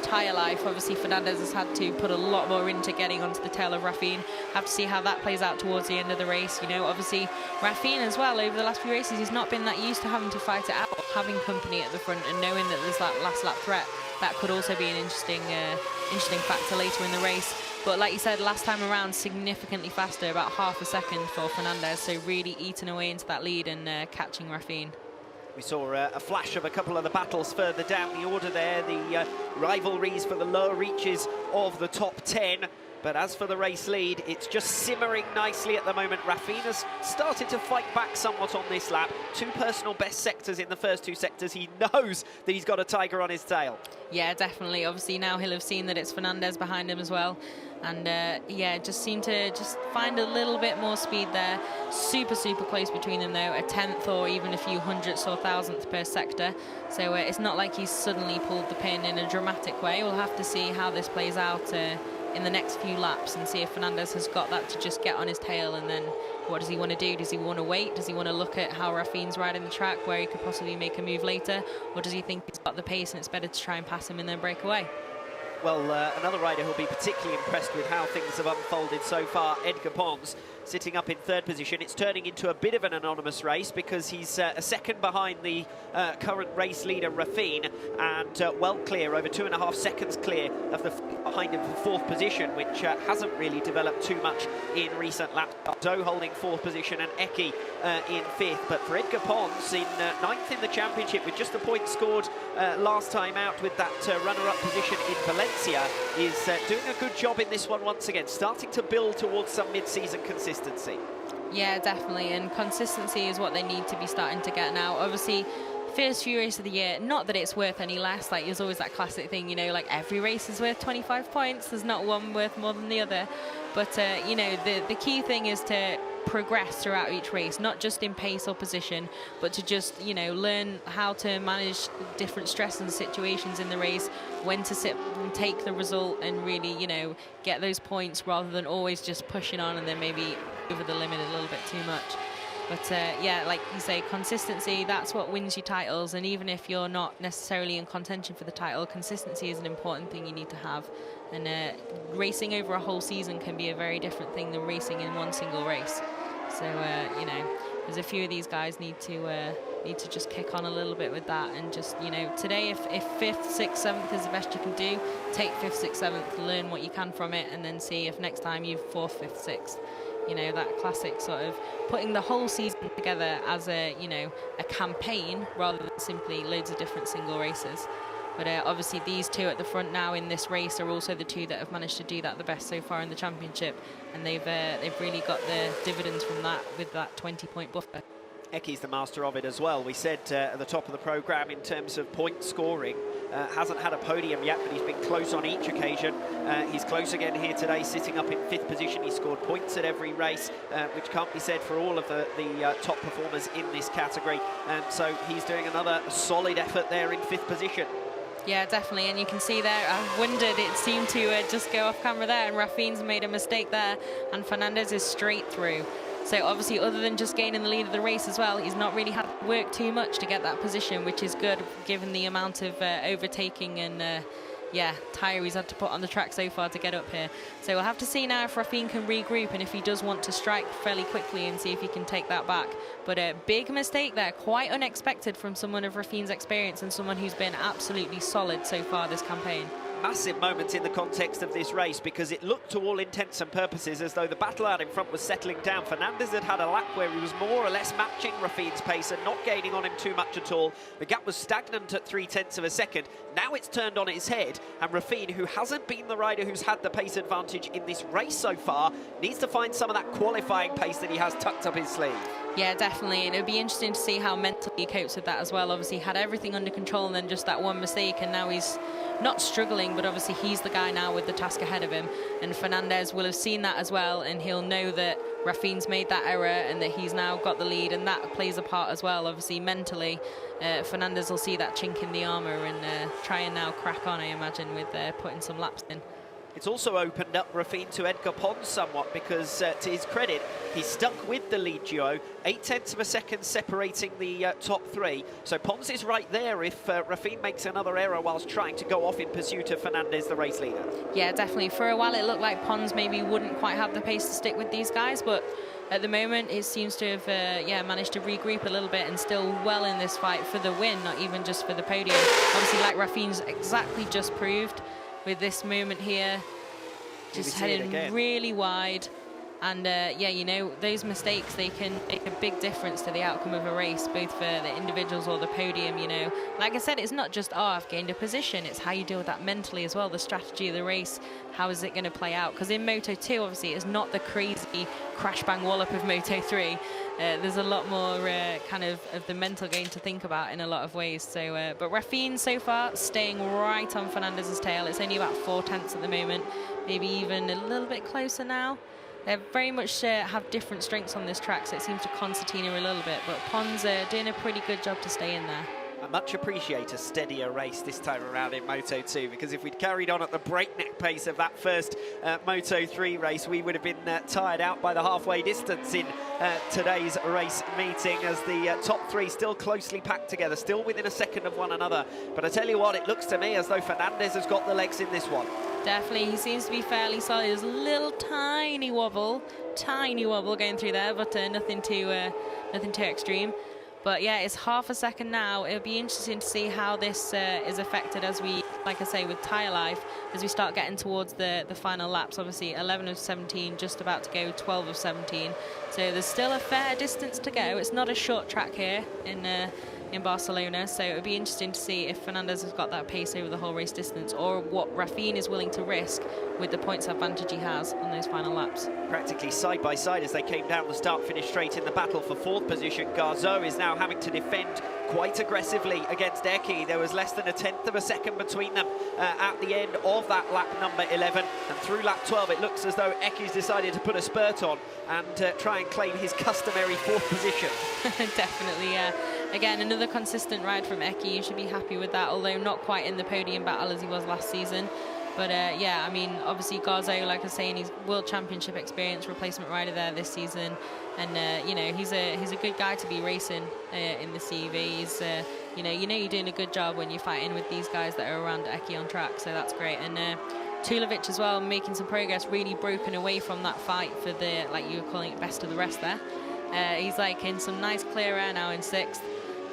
S2: tyre life, obviously Fernandez has had to put a lot more into getting onto the tail of Rafin. Have to see how that plays out towards the end of the race. You know, obviously Rafin as well, over the last few races, he's not been that used to having to fight it out, having company at the front and knowing that there's that last lap threat. That could also be an interesting factor later in the race. But like you said, last time around, significantly faster, about half a second for Fernandez, so really eating away into that lead and catching Rafin.
S1: We saw a flash of a couple of the battles further down the order there, the rivalries for the lower reaches of the top 10. But as for the race lead, it's just simmering nicely at the moment. Rafin has started to fight back somewhat on this lap. 2 personal best sectors in the first 2 sectors. He knows that he's got a tiger on his tail.
S2: Yeah, definitely. Obviously now he'll have seen that it's Fernandez behind him as well. And yeah, just seem to just find a little bit more speed there. Super close between them though, a tenth or even a few hundredths or thousandths per sector. So it's not like he's suddenly pulled the pin in a dramatic way. We'll have to see how this plays out in the next few laps and see if Fernandez has got that to just get on his tail, and then what does he want to do? Does he want to wait? Does he want to look at how Rafin's riding the track where he could possibly make a move later? Or does he think he's got the pace and it's better to try and pass him and then break away?
S1: Well, another rider who'll be particularly impressed with how things have unfolded so far, Edgar Pons, sitting up in 3rd position. It's turning into a bit of an anonymous race because he's a second behind the current race leader, Rafin, and well clear, over 2.5 seconds clear of the behind him for 4th position, which hasn't really developed too much in recent laps. Doe holding 4th position and Eki in 5th. But for Edgar Pons in 9th in the championship, with just a point scored last time out with that runner-up position in Valencia, is doing a good job in this one once again, starting to build towards some mid-season consistency.
S2: Yeah, definitely, and consistency is what they need to be starting to get now. Obviously, first few races of the year, not that it's worth any less, like there's always that classic thing, you know, like every race is worth 25 points, there's not one worth more than the other. But, you know, the key thing is to progress throughout each race, not just in pace or position, but to just, you know, learn how to manage different stress and situations in the race, when to sit and take the result and really, you know, get those points rather than always just pushing on and then maybe over the limit a little bit too much. But yeah, like you say, consistency, that's what wins you titles. And even if you're not necessarily in contention for the title, consistency is an important thing you need to have. And racing over a whole season can be a very different thing than racing in one single race. So, you know, there's a few of these guys need to just kick on a little bit with that. And just, you know, today, if 5th, 6th, 7th is the best you can do, take 5th, 6th, 7th, learn what you can from it, and then see if next time you've 4th, 5th, 6th. You know, that classic sort of putting the whole season together as a, you know, a campaign rather than simply loads of different single races. But obviously these two at the front now in this race are also the two that have managed to do that the best so far in the championship, and they've really got the dividends from that with that 20-point buffer.
S1: Eki's the master of it as well. We said at the top of the programme, in terms of point scoring, hasn't had a podium yet, but he's been close on each occasion. He's close again here today, sitting up in 5th position. He scored points at every race, which can't be said for all of the top performers in this category. So he's doing another solid effort there in 5th position.
S2: Yeah, definitely, and you can see there, I wondered, it seemed to just go off camera there, and Rafin's made a mistake there, and Fernandez is straight through. So obviously, other than just gaining the lead of the race as well, he's not really had to work too much to get that position, which is good given the amount of overtaking and yeah, tyre he's had to put on the track so far to get up here. So we'll have to see now if Rafin can regroup and if he does want to strike fairly quickly and see if he can take that back. But a big mistake there, quite unexpected from someone of Rafin's experience and someone who's been absolutely solid so far this campaign.
S1: Massive moment in the context of this race, because it looked to all intents and purposes as though the battle out in front was settling down. Fernandez had a lap where he was more or less matching Rafin's pace and not gaining on him too much at all. The gap was stagnant at 0.3 of a second. Now it's turned on its head, and Rafin, who hasn't been the rider who's had the pace advantage in this race so far, needs to find some of that qualifying pace that he has tucked up his sleeve.
S2: Yeah, definitely, and it would be interesting to see how mentally he copes with that as well. Obviously, had everything under control and then just that one mistake, and now he's not struggling, but obviously he's the guy now with the task ahead of him. And Fernandez will have seen that as well, and he'll know that Rafin's made that error and that he's now got the lead, and that plays a part as well. Obviously, mentally, Fernandez will see that chink in the armour and try and now crack on, I imagine, with putting some laps in.
S1: It's also opened up Rafin to Edgar Pons somewhat because, to his credit, he's stuck with the lead duo, 0.8 of a second separating the top three. So Pons is right there if Rafin makes another error whilst trying to go off in pursuit of Fernandez, the race leader.
S2: Yeah, definitely. For a while, it looked like Pons maybe wouldn't quite have the pace to stick with these guys, but at the moment, it seems to have managed to regroup a little bit and still well in this fight for the win, not even just for the podium. Obviously, like Rafin's exactly just proved, with this moment here, just heading really wide. And yeah, you know, those mistakes, they can make a big difference to the outcome of a race, both for the individuals or the podium, you know. Like I said, it's not just, oh, I've gained a position, it's how you deal with that mentally as well, the strategy of the race, how is it going to play out? Because in Moto2, obviously, it's not the crazy crash bang wallop of Moto3. There's a lot more kind of the mental game to think about in a lot of ways. So, but Rafin so far staying right on Fernandez's tail. It's only about 4/10 at the moment, maybe even a little bit closer now. They very much have different strengths on this track, so it seems to concertina a little bit, but Pons doing a pretty good job to stay in there.
S1: I much appreciate a steadier race this time around in Moto2, because if we'd carried on at the breakneck pace of that first Moto3 race, we would have been tired out by the halfway distance in today's race meeting, as the top three still closely packed together, still within a second of one another. But I tell you what, it looks to me as though Fernandez has got the legs in this one.
S2: Definitely, he seems to be fairly solid. There's a little tiny wobble going through there, but nothing too extreme. But yeah, it's half a second now. It'll be interesting to see how this is affected as we, like I say, with tyre life, as we start getting towards the final laps. Obviously, 11 of 17, just about to go 12 of 17. So there's still a fair distance to go. It's not a short track here in Barcelona, so it would be interesting to see if Fernandez has got that pace over the whole race distance, or what Rafin is willing to risk with the points advantage he has on those final laps.
S1: Practically side by side as they came down the start-finish straight in the battle for fourth position. Garzo is now having to defend quite aggressively against Eki. There was less than 1/10 of a second between them at the end of that lap number 11, and through lap 12 it looks as though Eki's decided to put a spurt on and try and claim his customary fourth position.
S2: Definitely, yeah. Again, another consistent ride from Eki. You should be happy with that, although not quite in the podium battle as he was last season. But yeah, I mean, obviously Garzo, like I was saying, he's World Championship experience, replacement rider there this season, and you know, he's a good guy to be racing in the CEV. He's you know you're doing a good job when you're fighting with these guys that are around Eki on track, so that's great. And Tulovic as well, making some progress, really broken away from that fight for the, like you were calling it, best of the rest there. He's like in some nice clear air now in 6th.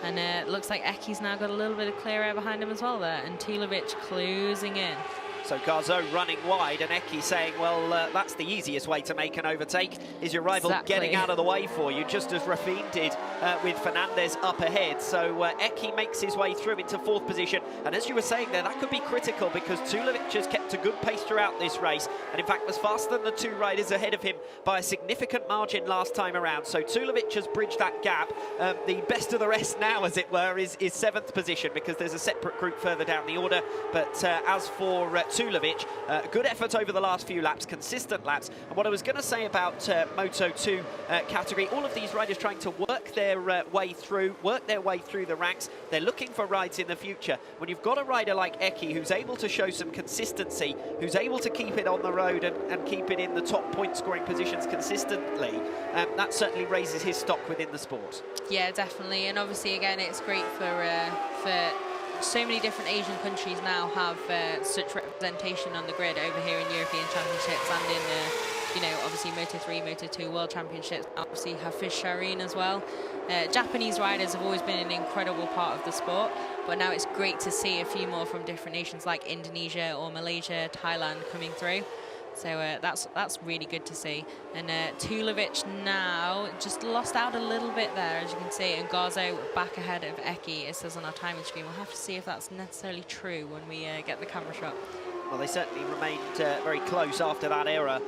S2: And it looks like Eki's now got a little bit of clear air behind him as well there. And Tulovic closing in.
S1: So Garzo running wide, and Eki saying, well, that's the easiest way to make an overtake, is your rival getting out of the way for you, just as Rafin did with Fernandez up ahead. So Eki makes his way through into fourth position. And as you were saying there, that could be critical, because Tulovic has kept a good pace throughout this race, and in fact was faster than the two riders ahead of him by a significant margin last time around. So Tulovic has bridged that gap. The best of the rest now, as it were, is 7th position, because there's a separate group further down the order. But as for Tulovic, good effort over the last few laps, consistent laps. And what I was going to say about Moto2 category, all of these riders trying to work their way through the ranks. They're looking for rides in the future. When you've got a rider like Eki who's able to show some consistency, who's able to keep it on the road and keep it in the top point scoring positions consistently, that certainly raises his stock within the sport. Yeah,
S2: definitely. And obviously, again, it's great for so many different Asian countries now have such representation on the grid over here in European Championships and in, you know, obviously Moto3, Moto2 World Championships. Obviously Hafiz Shaheen as well. Japanese riders have always been an incredible part of the sport, but now it's great to see a few more from different nations like Indonesia or Malaysia, Thailand coming through. So that's really good to see. And Tulovic now just lost out a little bit there, as you can see, and Garzo back ahead of Eki. It says on our timing screen. We'll have to see if that's necessarily true when we get the camera shot.
S1: Well, they certainly remained very close after that error,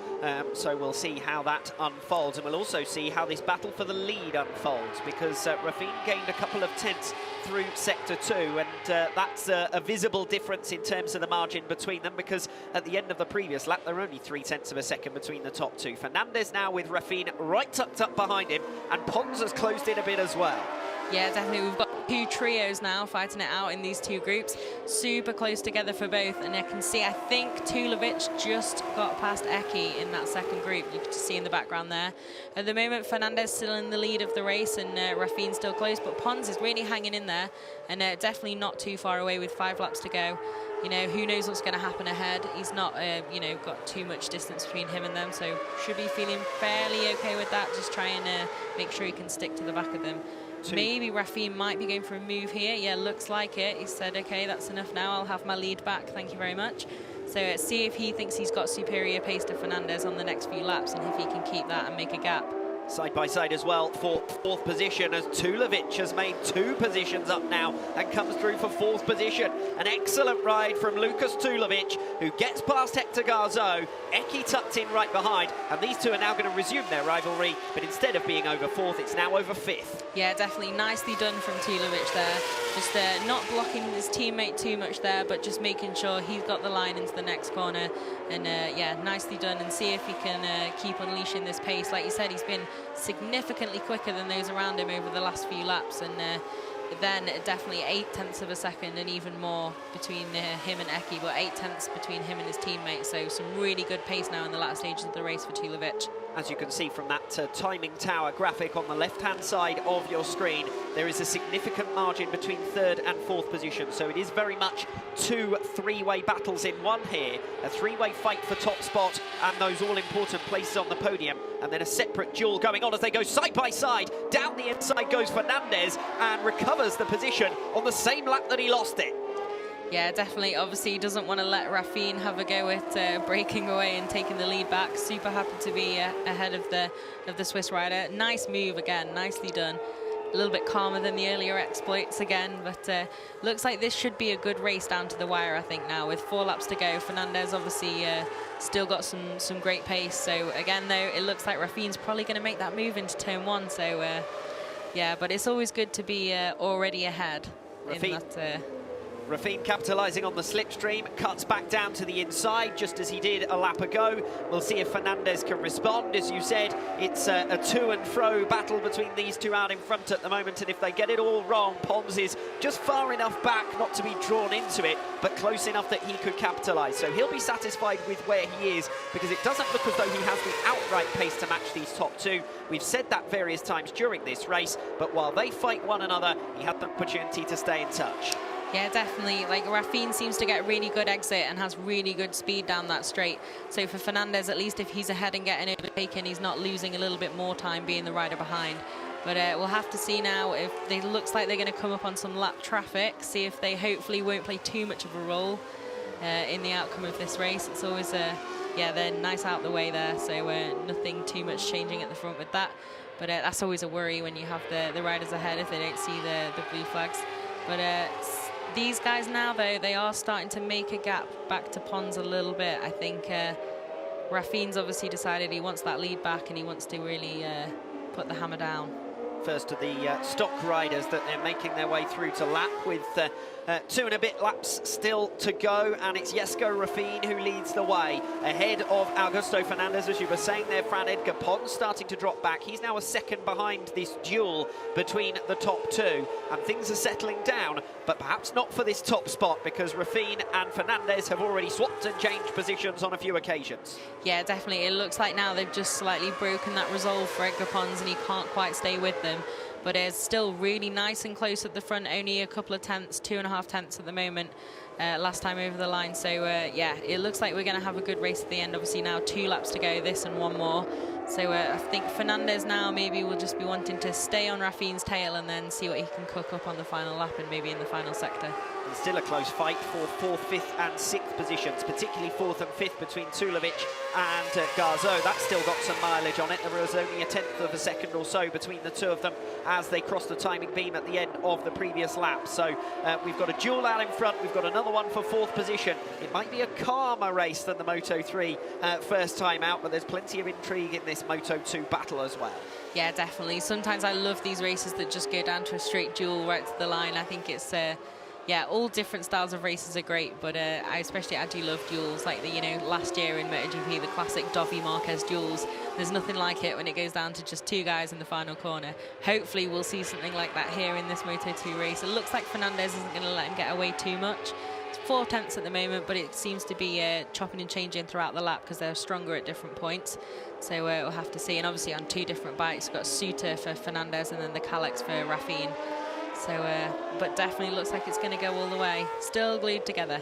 S1: so we'll see how that unfolds, and we'll also see how this battle for the lead unfolds, because Rafin gained a couple of tenths through Sector 2, and that's a visible difference in terms of the margin between them, because at the end of the previous lap, there were only 0.3 of a second between the top two. Fernandez now with Rafin right tucked up behind him, and Pons has closed in a bit as well.
S2: Yeah, definitely. We've got two trios now fighting it out in these two groups. Super close together for both. And I can see, I think Tulovic just got past Eki in that second group. You can just see in the background there. At the moment, Fernandez still in the lead of the race, and Rafin still close. But Pons is really hanging in there, and definitely not too far away with 5 laps to go. You know, who knows what's going to happen ahead. He's not, you know, got too much distance between him and them, so should be feeling fairly okay with that. Just try and make sure he can stick to the back of them. Maybe Rafin might be going for a move here. Yeah, looks like it. He said, okay, that's enough now. I'll have my lead back. Thank you very much. So let's see if he thinks he's got superior pace to Fernandez on the next few laps, and if he can keep that and make a gap.
S1: Side by side as well for 4th position, as Tulovic has made 2 positions up now and comes through for 4th position. An excellent ride from Lucas Tulovic, who gets past Hector Garzo. Eki tucked in right behind, and these two are now going to resume their rivalry, but instead of being over 4th, it's now over 5th.
S2: Yeah, definitely nicely done from Tulovic there. Just not blocking his teammate too much there, but just making sure he's got the line into the next corner. And yeah, nicely done, and see if he can keep unleashing this pace. Like you said, he's been significantly quicker than those around him over the last few laps, and then definitely 0.8 of a second and even more between him and Eki, but 0.8 between him and his teammates. So some really good pace now in the latter stages of the race for Tulovic.
S1: As you can see from that timing tower graphic on the left-hand side of your screen, there is a significant margin between 3rd and 4th position. So it is very much 2 3-way battles in one here. A 3-way fight for top spot and those all-important places on the podium. And then a separate duel going on as they go side by side. Down the inside goes Fernandez and recovers the position on the same lap that he lost it.
S2: Yeah, definitely. Obviously, he doesn't want to let Rafin have a go at breaking away and taking the lead back. Super happy to be ahead of the Swiss rider. Nice move again, nicely done. A little bit calmer than the earlier exploits again, but looks like this should be a good race down to the wire, I think, now. With 4 laps to go, Fernandez obviously still got some great pace. So again, though, it looks like Rafin's probably going to make that move into turn 1. So yeah, but it's always good to be already ahead in that.
S1: Rafin capitalising on the slipstream, cuts back down to the inside just as he did a lap ago. We'll see if Fernandez can respond. As you said, it's a to and fro battle between these two out in front at the moment, and if they get it all wrong, Pons is just far enough back not to be drawn into it, but close enough that he could capitalise. So he'll be satisfied with where he is, because it doesn't look as though he has the outright pace to match these top 2. We've said that various times during this race, but while they fight one another, he had the opportunity to stay in touch.
S2: Yeah, definitely. Like, Rafin seems to get really good exit and has really good speed down that straight. So for Fernandez, at least if he's ahead and getting overtaken, he's not losing a little bit more time being the rider behind. But we'll have to see now if it looks like they're going to come up on some lap traffic, see if they hopefully won't play too much of a role in the outcome of this race. It's always, yeah, they're nice out the way there, so nothing too much changing at the front with that. But that's always a worry when you have the riders ahead if they don't see the blue flags. But these guys now, though, they are starting to make a gap back to Pons a little bit. I think Rafin's obviously decided he wants that lead back and he wants to really put the hammer down.
S1: First of the stock riders that they're making their way through to lap, with 2 and a bit laps still to go, and it's Jesko Rafin who leads the way ahead of Augusto Fernandez. As you were saying there, Fran, Edgar Pons starting to drop back. He's now a second behind this duel between the top 2, and things are settling down, but perhaps not for this top spot, because Rafin and Fernandez have already swapped and changed positions on a few occasions.
S2: Yeah, definitely. It looks like now they've just slightly broken that resolve for Edgar Pons, and he can't quite stay with them. But it's still really nice and close at the front, only a couple of tenths, 2.5 tenths at the moment, last time over the line. So yeah, it looks like we're going to have a good race at the end. Obviously now 2 laps to go, this and 1 more. So I think Fernandez now maybe will just be wanting to stay on Rafin's tail and then see what he can cook up on the final lap and maybe in the final sector.
S1: still a close fight for 4th, 5th and 6th positions, particularly 4th and 5th between Tulovic and Garzeau. That's still got some mileage on it. There was only a 10th of a second or so between the two of them as they crossed the timing beam at the end of the previous lap. So we've got a duel out in front. We've got another one for 4th position. It might be a calmer race than the Moto3 first time out, but there's plenty of intrigue in this Moto2 battle as well.
S2: Yeah, definitely. Sometimes I love these races that just go down to a straight duel right to the line. I think it's yeah, all different styles of races are great, but I do love duels like last year in MotoGP, the classic Dovi Marquez duels. There's nothing like it when it goes down to just two guys in the final corner. Hopefully we'll see something like that here in this Moto2 race. It looks like Fernandez isn't going to let him get away too much. It's 4 tenths at the moment, but it seems to be chopping and changing throughout the lap because they're stronger at different points. So we'll have to see. And obviously on 2 different bikes, we've got Suter for Fernandez and then the Kalex for Raffin. So, but definitely looks like it's going to go all the way. Still glued together.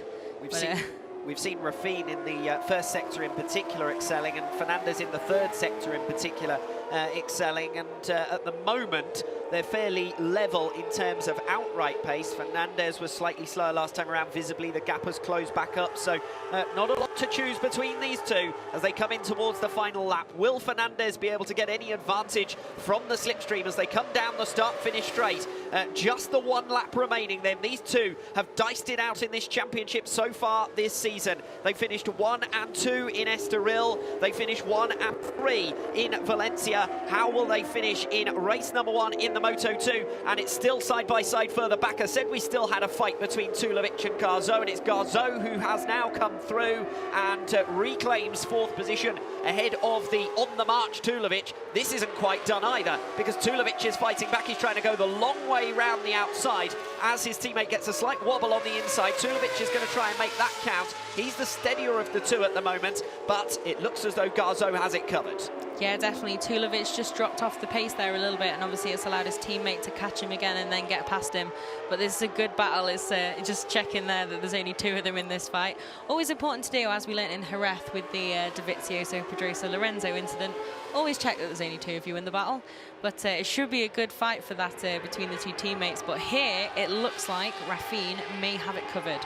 S1: We've seen Raffin in the first sector in particular excelling, and Fernandez in the 3rd sector in particular excelling. And at the moment, they're fairly level in terms of outright pace. Fernandez was slightly slower last time around. Visibly, the gap has closed back up. So not a lot to choose between these two as they come in towards the final lap. Will Fernandez be able to get any advantage from the slipstream as they come down the start-finish straight? Just the 1 lap remaining then. These two have diced it out in this championship so far this season. They finished 1 and 2 in Estoril. They finished 1 and 3 in Valencia. How will they finish in race number 1 in the Moto2? And it's still side by side further back. I said we still had a fight between Tulovic and Garzeau, and it's Garzeau who has now come through and reclaims 4th position ahead of the on-the-march Tulovic. This isn't quite done either because Tulovic is fighting back. He's trying to go the long way round the outside as his teammate gets a slight wobble on the inside. Tulovic is going to try and make that count. He's the steadier of the two at the moment, but it looks as though Garzeau has it covered.
S2: Yeah, definitely. Tulovic just dropped off the pace there a little bit, and obviously it's allowed his teammate to catch him again and then get past him. But this is a good battle. It's just checking there that there's only 2 of them in this fight. Always important to do, as we learnt in Jerez with the Dovizioso Pedrosa Lorenzo incident. Always check that there's only 2 of you in the battle. But it should be a good fight for that between the 2 teammates. But here it looks like Raffin may have it covered.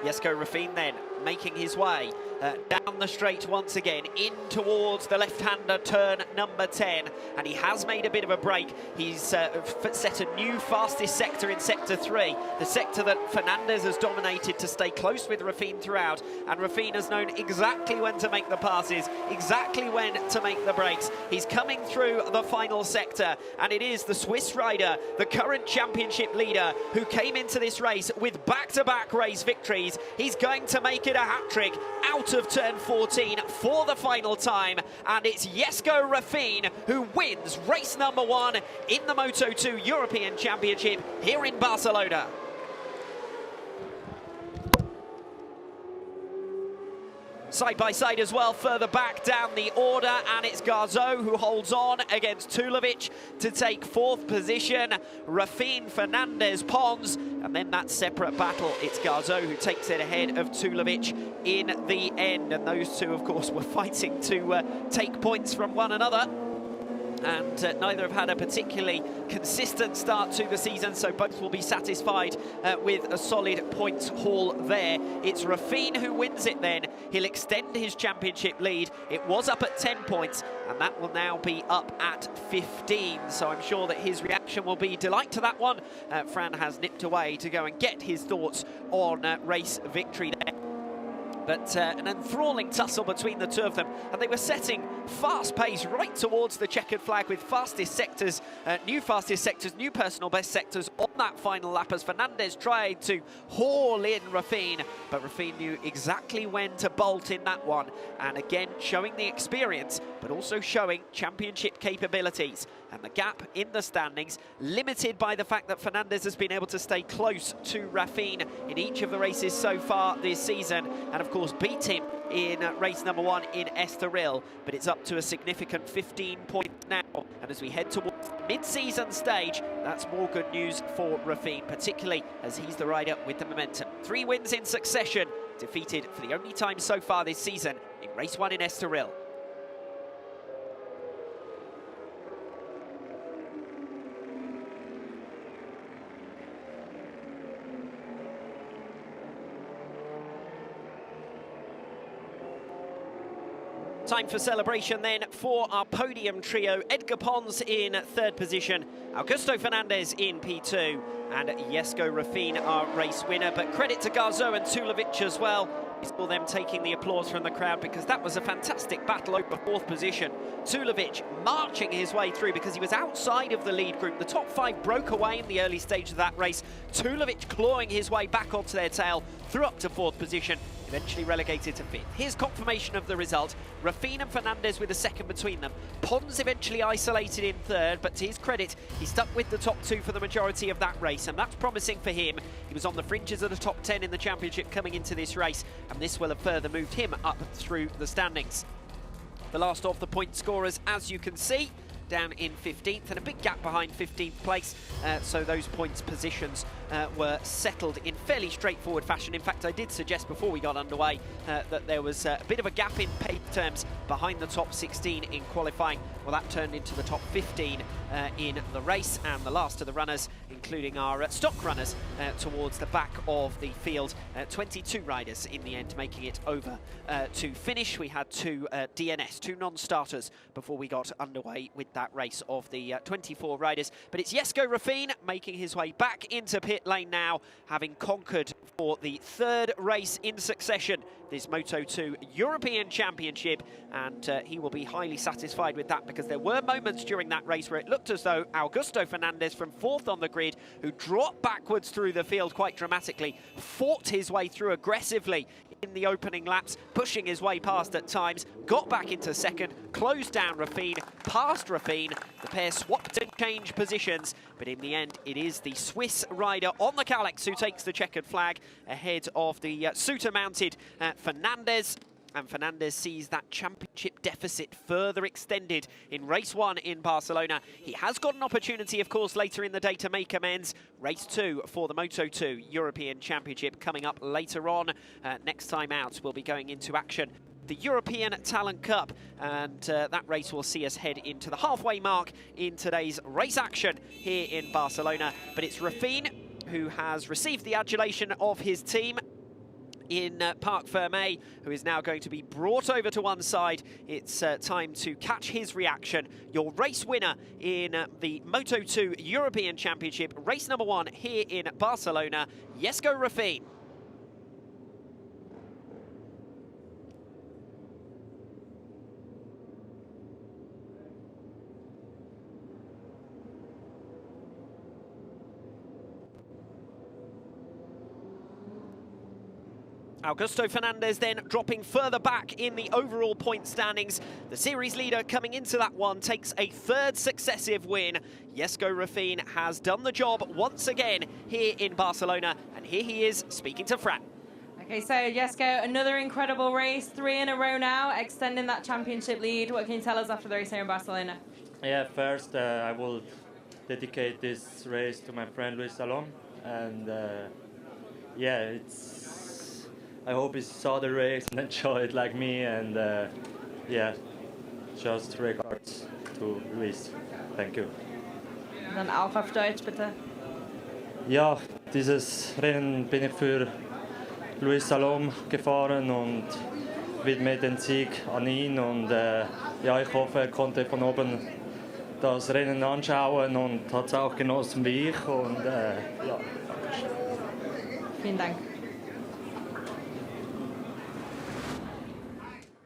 S1: Jesko Raffin then making his way down the straight once again in towards the left-hander turn number 10, and he has made a bit of a break. He's set a new fastest sector in sector 3, the sector that Fernandez has dominated to stay close with Raffin throughout, and Raffin has known exactly when to make the passes, exactly when to make the breaks. He's coming through the final sector, and it is the Swiss rider, the current championship leader, who came into this race with back-to-back race victories. He's going to make it a hat-trick out of turn 14 for the final time, and it's Jesko Raffin who wins race number 1 in the Moto2 European Championship here in Barcelona. Side by side as well, further back down the order, and it's Garzeau who holds on against Tulovic to take 4th position. Raffin, Fernandez, Pons, and then that separate battle, it's Garzeau who takes it ahead of Tulovic in the end. And those two, of course, were fighting to take points from one another. And neither have had a particularly consistent start to the season, so both will be satisfied with a solid points haul there. It's Raffin who wins it then. He'll extend his championship lead. It was up at 10 points, and that will now be up at 15. So I'm sure that his reaction will be delight to that one. Fran has nipped away to go and get his thoughts on race victory there. But an enthralling tussle between the two of them, and they were setting fast pace right towards the checkered flag with fastest sectors, new personal best sectors on that final lap as Fernandez tried to haul in Raffin, but Raffin knew exactly when to bolt in that one, and again showing the experience but also showing championship capabilities. And the gap in the standings limited by the fact that Fernandez has been able to stay close to Raffin in each of the races so far this season, and of course beat him in race number 1 in Estoril, but it's up to a significant 15 points now. And as we head towards the mid-season stage, that's more good news for Raffin, particularly as he's the rider with the momentum. 3 wins in succession, defeated for the only time so far this season in race 1 in Estoril. Time for celebration then for our podium trio. Edgar Pons in third position, Augusto Fernandez in P2, and Jesko Rafin, our race winner. But credit to Garzo and Tulovic as well. We saw them taking the applause from the crowd because that was a fantastic battle over fourth position. Tulovic marching his way through because he was outside of the lead group. The top five broke away in the early stage of that race. Tulovic clawing his way back onto their tail, through up to fourth position, eventually relegated to fifth. Here's confirmation of the result. Rafin and Fernandez with a second between them. Pons eventually isolated in third, but to his credit, he stuck with the top two for the majority of that race, and that's promising for him. He was on the fringes of the top 10 in the championship coming into this race, and this will have further moved him up through the standings. The last of the point scorers, as you can see, down in 15th, and a big gap behind 15th place, so those points positions were settled in fairly straightforward fashion. In fact, I did suggest before we got underway that there was a bit of a gap in pace terms behind the top 16 in qualifying. Well, that turned into the top 15 in the race, and the last of the runners, including our stock runners, towards the back of the field. 22 riders in the end making it over to finish. We had two DNS, two non-starters, before we got underway with that race of the 24 riders. But it's Jesko Rafin making his way back into pit lane now, having conquered for the third race in succession this Moto2 European Championship, and he will be highly satisfied with that, because there were moments during that race where it looked as though Augusto Fernandez from fourth on the grid, who dropped backwards through the field quite dramatically, fought his way through aggressively in the opening laps, pushing his way past at times, got back into second, closed down Rafin, passed Rafin. The pair swapped and changed positions, but in the end it is the Swiss rider on the Kalex who takes the checkered flag ahead of the Suter-mounted Fernandez. And Fernandez sees that championship deficit further extended in race 1 in Barcelona. He has got an opportunity, of course, later in the day to make amends. Race 2 for the Moto2 European Championship coming up later on. Next time out, we'll be going into action the European Talent Cup, and that race will see us head into the halfway mark in today's race action here in Barcelona. But it's Rafin who has received the adulation of his team in Parc Fermé, who is now going to be brought over to one side. It's time to catch his reaction. Your race winner in the Moto2 European Championship, race number 1 here in Barcelona, Jesko Rafin. Augusto Fernandez then dropping further back in the overall point standings. The series leader coming into that one takes a third successive win. Jesko Rafin has done the job once again here in Barcelona, and here he is speaking to Fran.
S2: Okay, so Jesko, another incredible race, 3 in a row now, extending that championship lead. What can you tell us after the race here in Barcelona?
S4: Yeah, first I will dedicate this race to my friend Luis Salom, and yeah, I hope he saw the race and enjoyed like me, and yeah, just regards to Luis. Thank you.
S2: Dann auch auf Deutsch, bitte.
S4: Ja, dieses Rennen bin ich für Luis Salom gefahren und widme den Sieg an ihn, und ja, ich hoffe, er konnte von oben das Rennen anschauen und hat es auch genossen wie ich, und ja.
S2: Vielen Dank.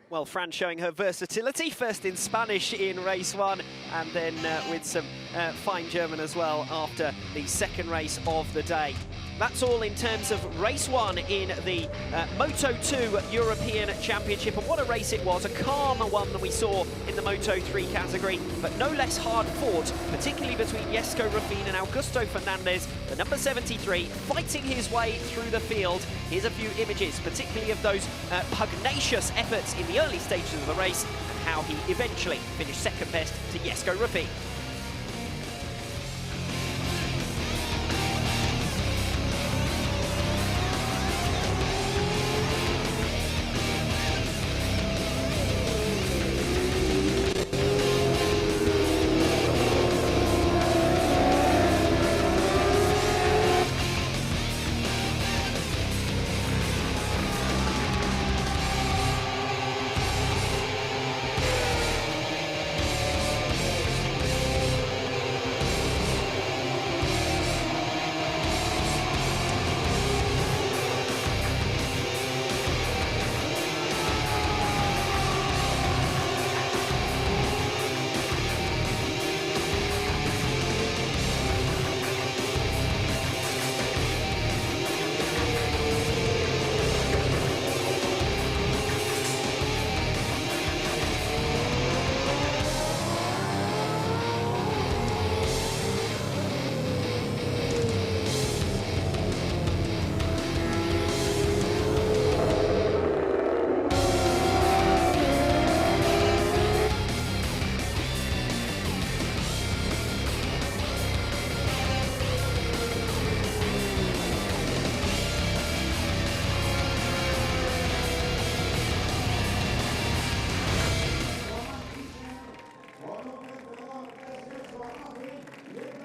S1: Well, Fran showing her versatility, first in Spanish in race 1, and then with some fine German as well after the second race of the day. That's all in terms of race 1 in the Moto2 European Championship. And what a race it was, a calmer one than we saw in the Moto3 category, but no less hard fought, particularly between Jesko Rafin and Augusto Fernandez, the number 73, fighting his way through the field. Here's a few images, particularly of those pugnacious efforts in the early stages of the race, and how he eventually finished second best to Jesko Rafin.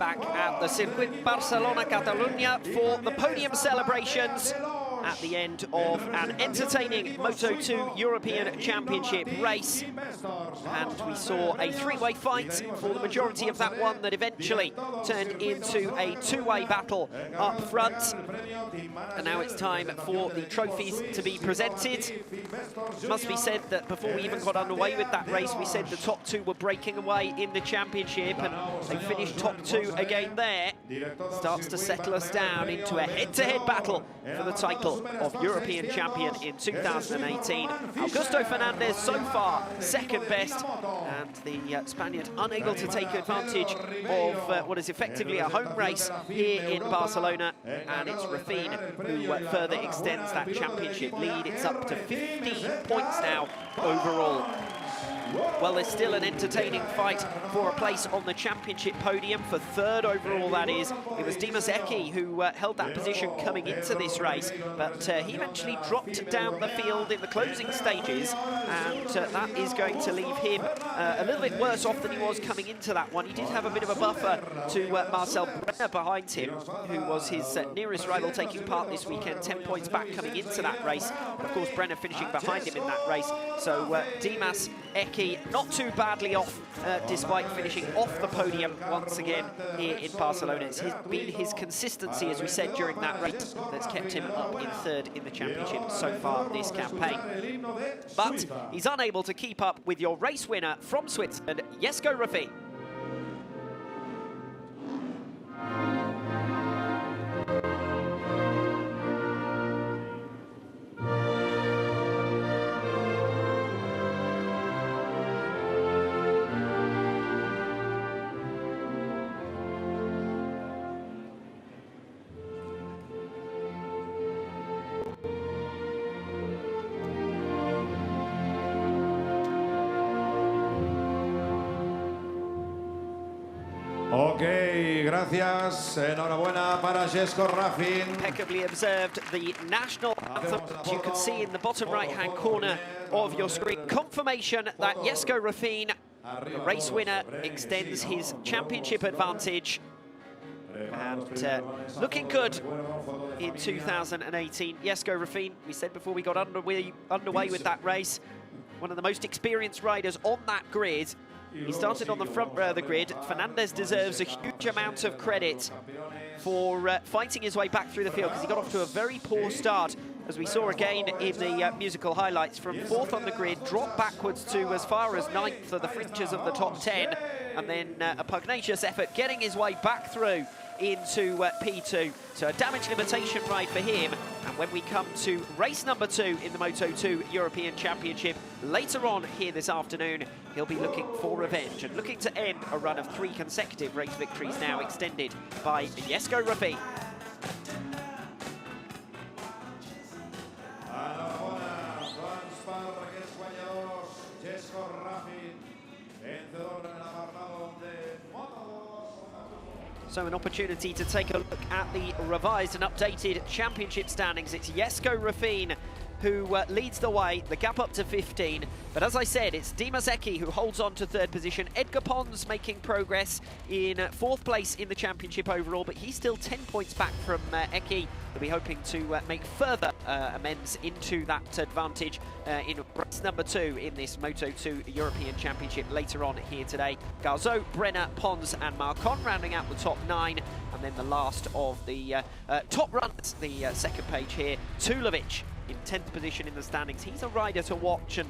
S1: back at the Circuit de Barcelona-Catalunya for the podium celebrations at the end of an entertaining Moto2 European Championship race. And we saw a three-way fight for the majority of that one that eventually turned into a two-way battle up front. And now it's time for the trophies to be presented. It must be said that before we even got underway with that race, we said the top two were breaking away in the championship, and they finished top two again there. Starts to settle us down into a head-to-head battle for the title of European champion in 2018. Augusto Fernandez so far second best, and the Spaniard unable to take advantage of what is effectively a home race here in Barcelona, and it's Rafin who further extends that championship lead. It's up to 15 points now overall. Well, there's still an entertaining fight for a place on the championship podium, for third overall, that is. It was Dimas Eki who held that position coming into this race, but he eventually dropped down the field in the closing stages, and that is going to leave him a little bit worse off than he was coming into that one. He did have a bit of a buffer to Marcel Brenner behind him, who was his nearest rival taking part this weekend, 10 points back coming into that race. Of course, Brenner finishing behind him in that race. So Dimas Eki not too badly off, despite finishing off the podium once again here in Barcelona. It's been his consistency, as we said during that race, that's kept him up in third in the championship so far this campaign. But he's unable to keep up with your race winner from Switzerland, Jesko Rafin.
S5: Ok, gracias. Enhorabuena para Jesko Rafin.
S1: Impeccably observed the national anthem, as you can see in the bottom right-hand corner of your screen. Confirmation that Jesko Rafin, the race winner, extends his championship advantage. And looking good in 2018. Jesko Rafin, we said before we got underway with that race, one of the most experienced riders on that grid. He started on the front row of the grid. Fernandez deserves a huge amount of credit for fighting his way back through the field, because he got off to a very poor start, as we saw again in the musical highlights. From fourth on the grid, dropped backwards to as far as ninth for the fringes of the top 10, and then a pugnacious effort getting his way back through into P2. So a damage limitation ride for him. And when we come to race number 2 in the Moto2 European Championship later on here this afternoon, he'll be looking for revenge and looking to end a run of 3 consecutive race victories now extended by Jesko Rafin. So an opportunity to take a look at the revised and updated championship standings. It's Jesko Rafin who leads the way, the gap up to 15. But as I said, it's Dimas Eki who holds on to third position. Edgar Pons making progress in fourth place in the championship overall, but he's still 10 points back from Eki. They'll be hoping to make further amends into that advantage in race number 2 in this Moto2 European Championship later on here today. Garzo, Brenner, Pons and Marcon rounding out the top 9. And then the last of the top runners, the second page here, Tulovic in 10th position in the standings. He's a rider to watch, and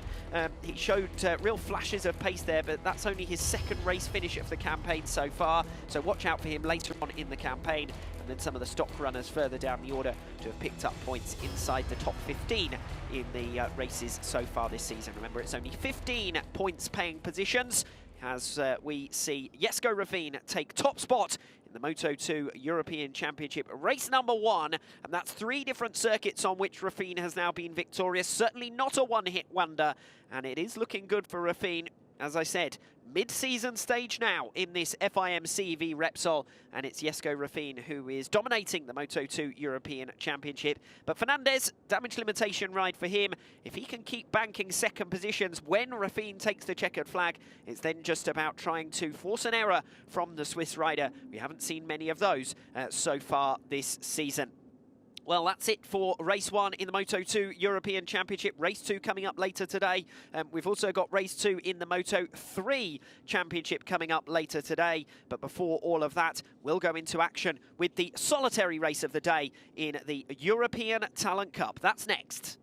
S1: he showed real flashes of pace there, but that's only his second race finish of the campaign so far, so watch out for him later on in the campaign. And then some of the stock runners further down the order to have picked up points inside the top 15 in the races so far this season. Remember, it's only 15 points paying positions as we see Jesko Rafin take top spot in the Moto2 European Championship race number 1, and that's 3 different circuits on which Rafin has now been victorious. Certainly not a one-hit wonder, and it is looking good for Rafin. As I said, mid-season stage now in this FIM CEV Repsol, and it's Jesko Raffin who is dominating the Moto2 European Championship. But Fernandez, damage limitation ride for him. If he can keep banking second positions when Raffin takes the checkered flag, it's then just about trying to force an error from the Swiss rider. We haven't seen many of those so far this season. Well, that's it for race 1 in the Moto2 European Championship. Race 2 coming up later today. We've also got race 2 in the Moto3 Championship coming up later today. But before all of that, we'll go into action with the solitary race of the day in the European Talent Cup. That's next.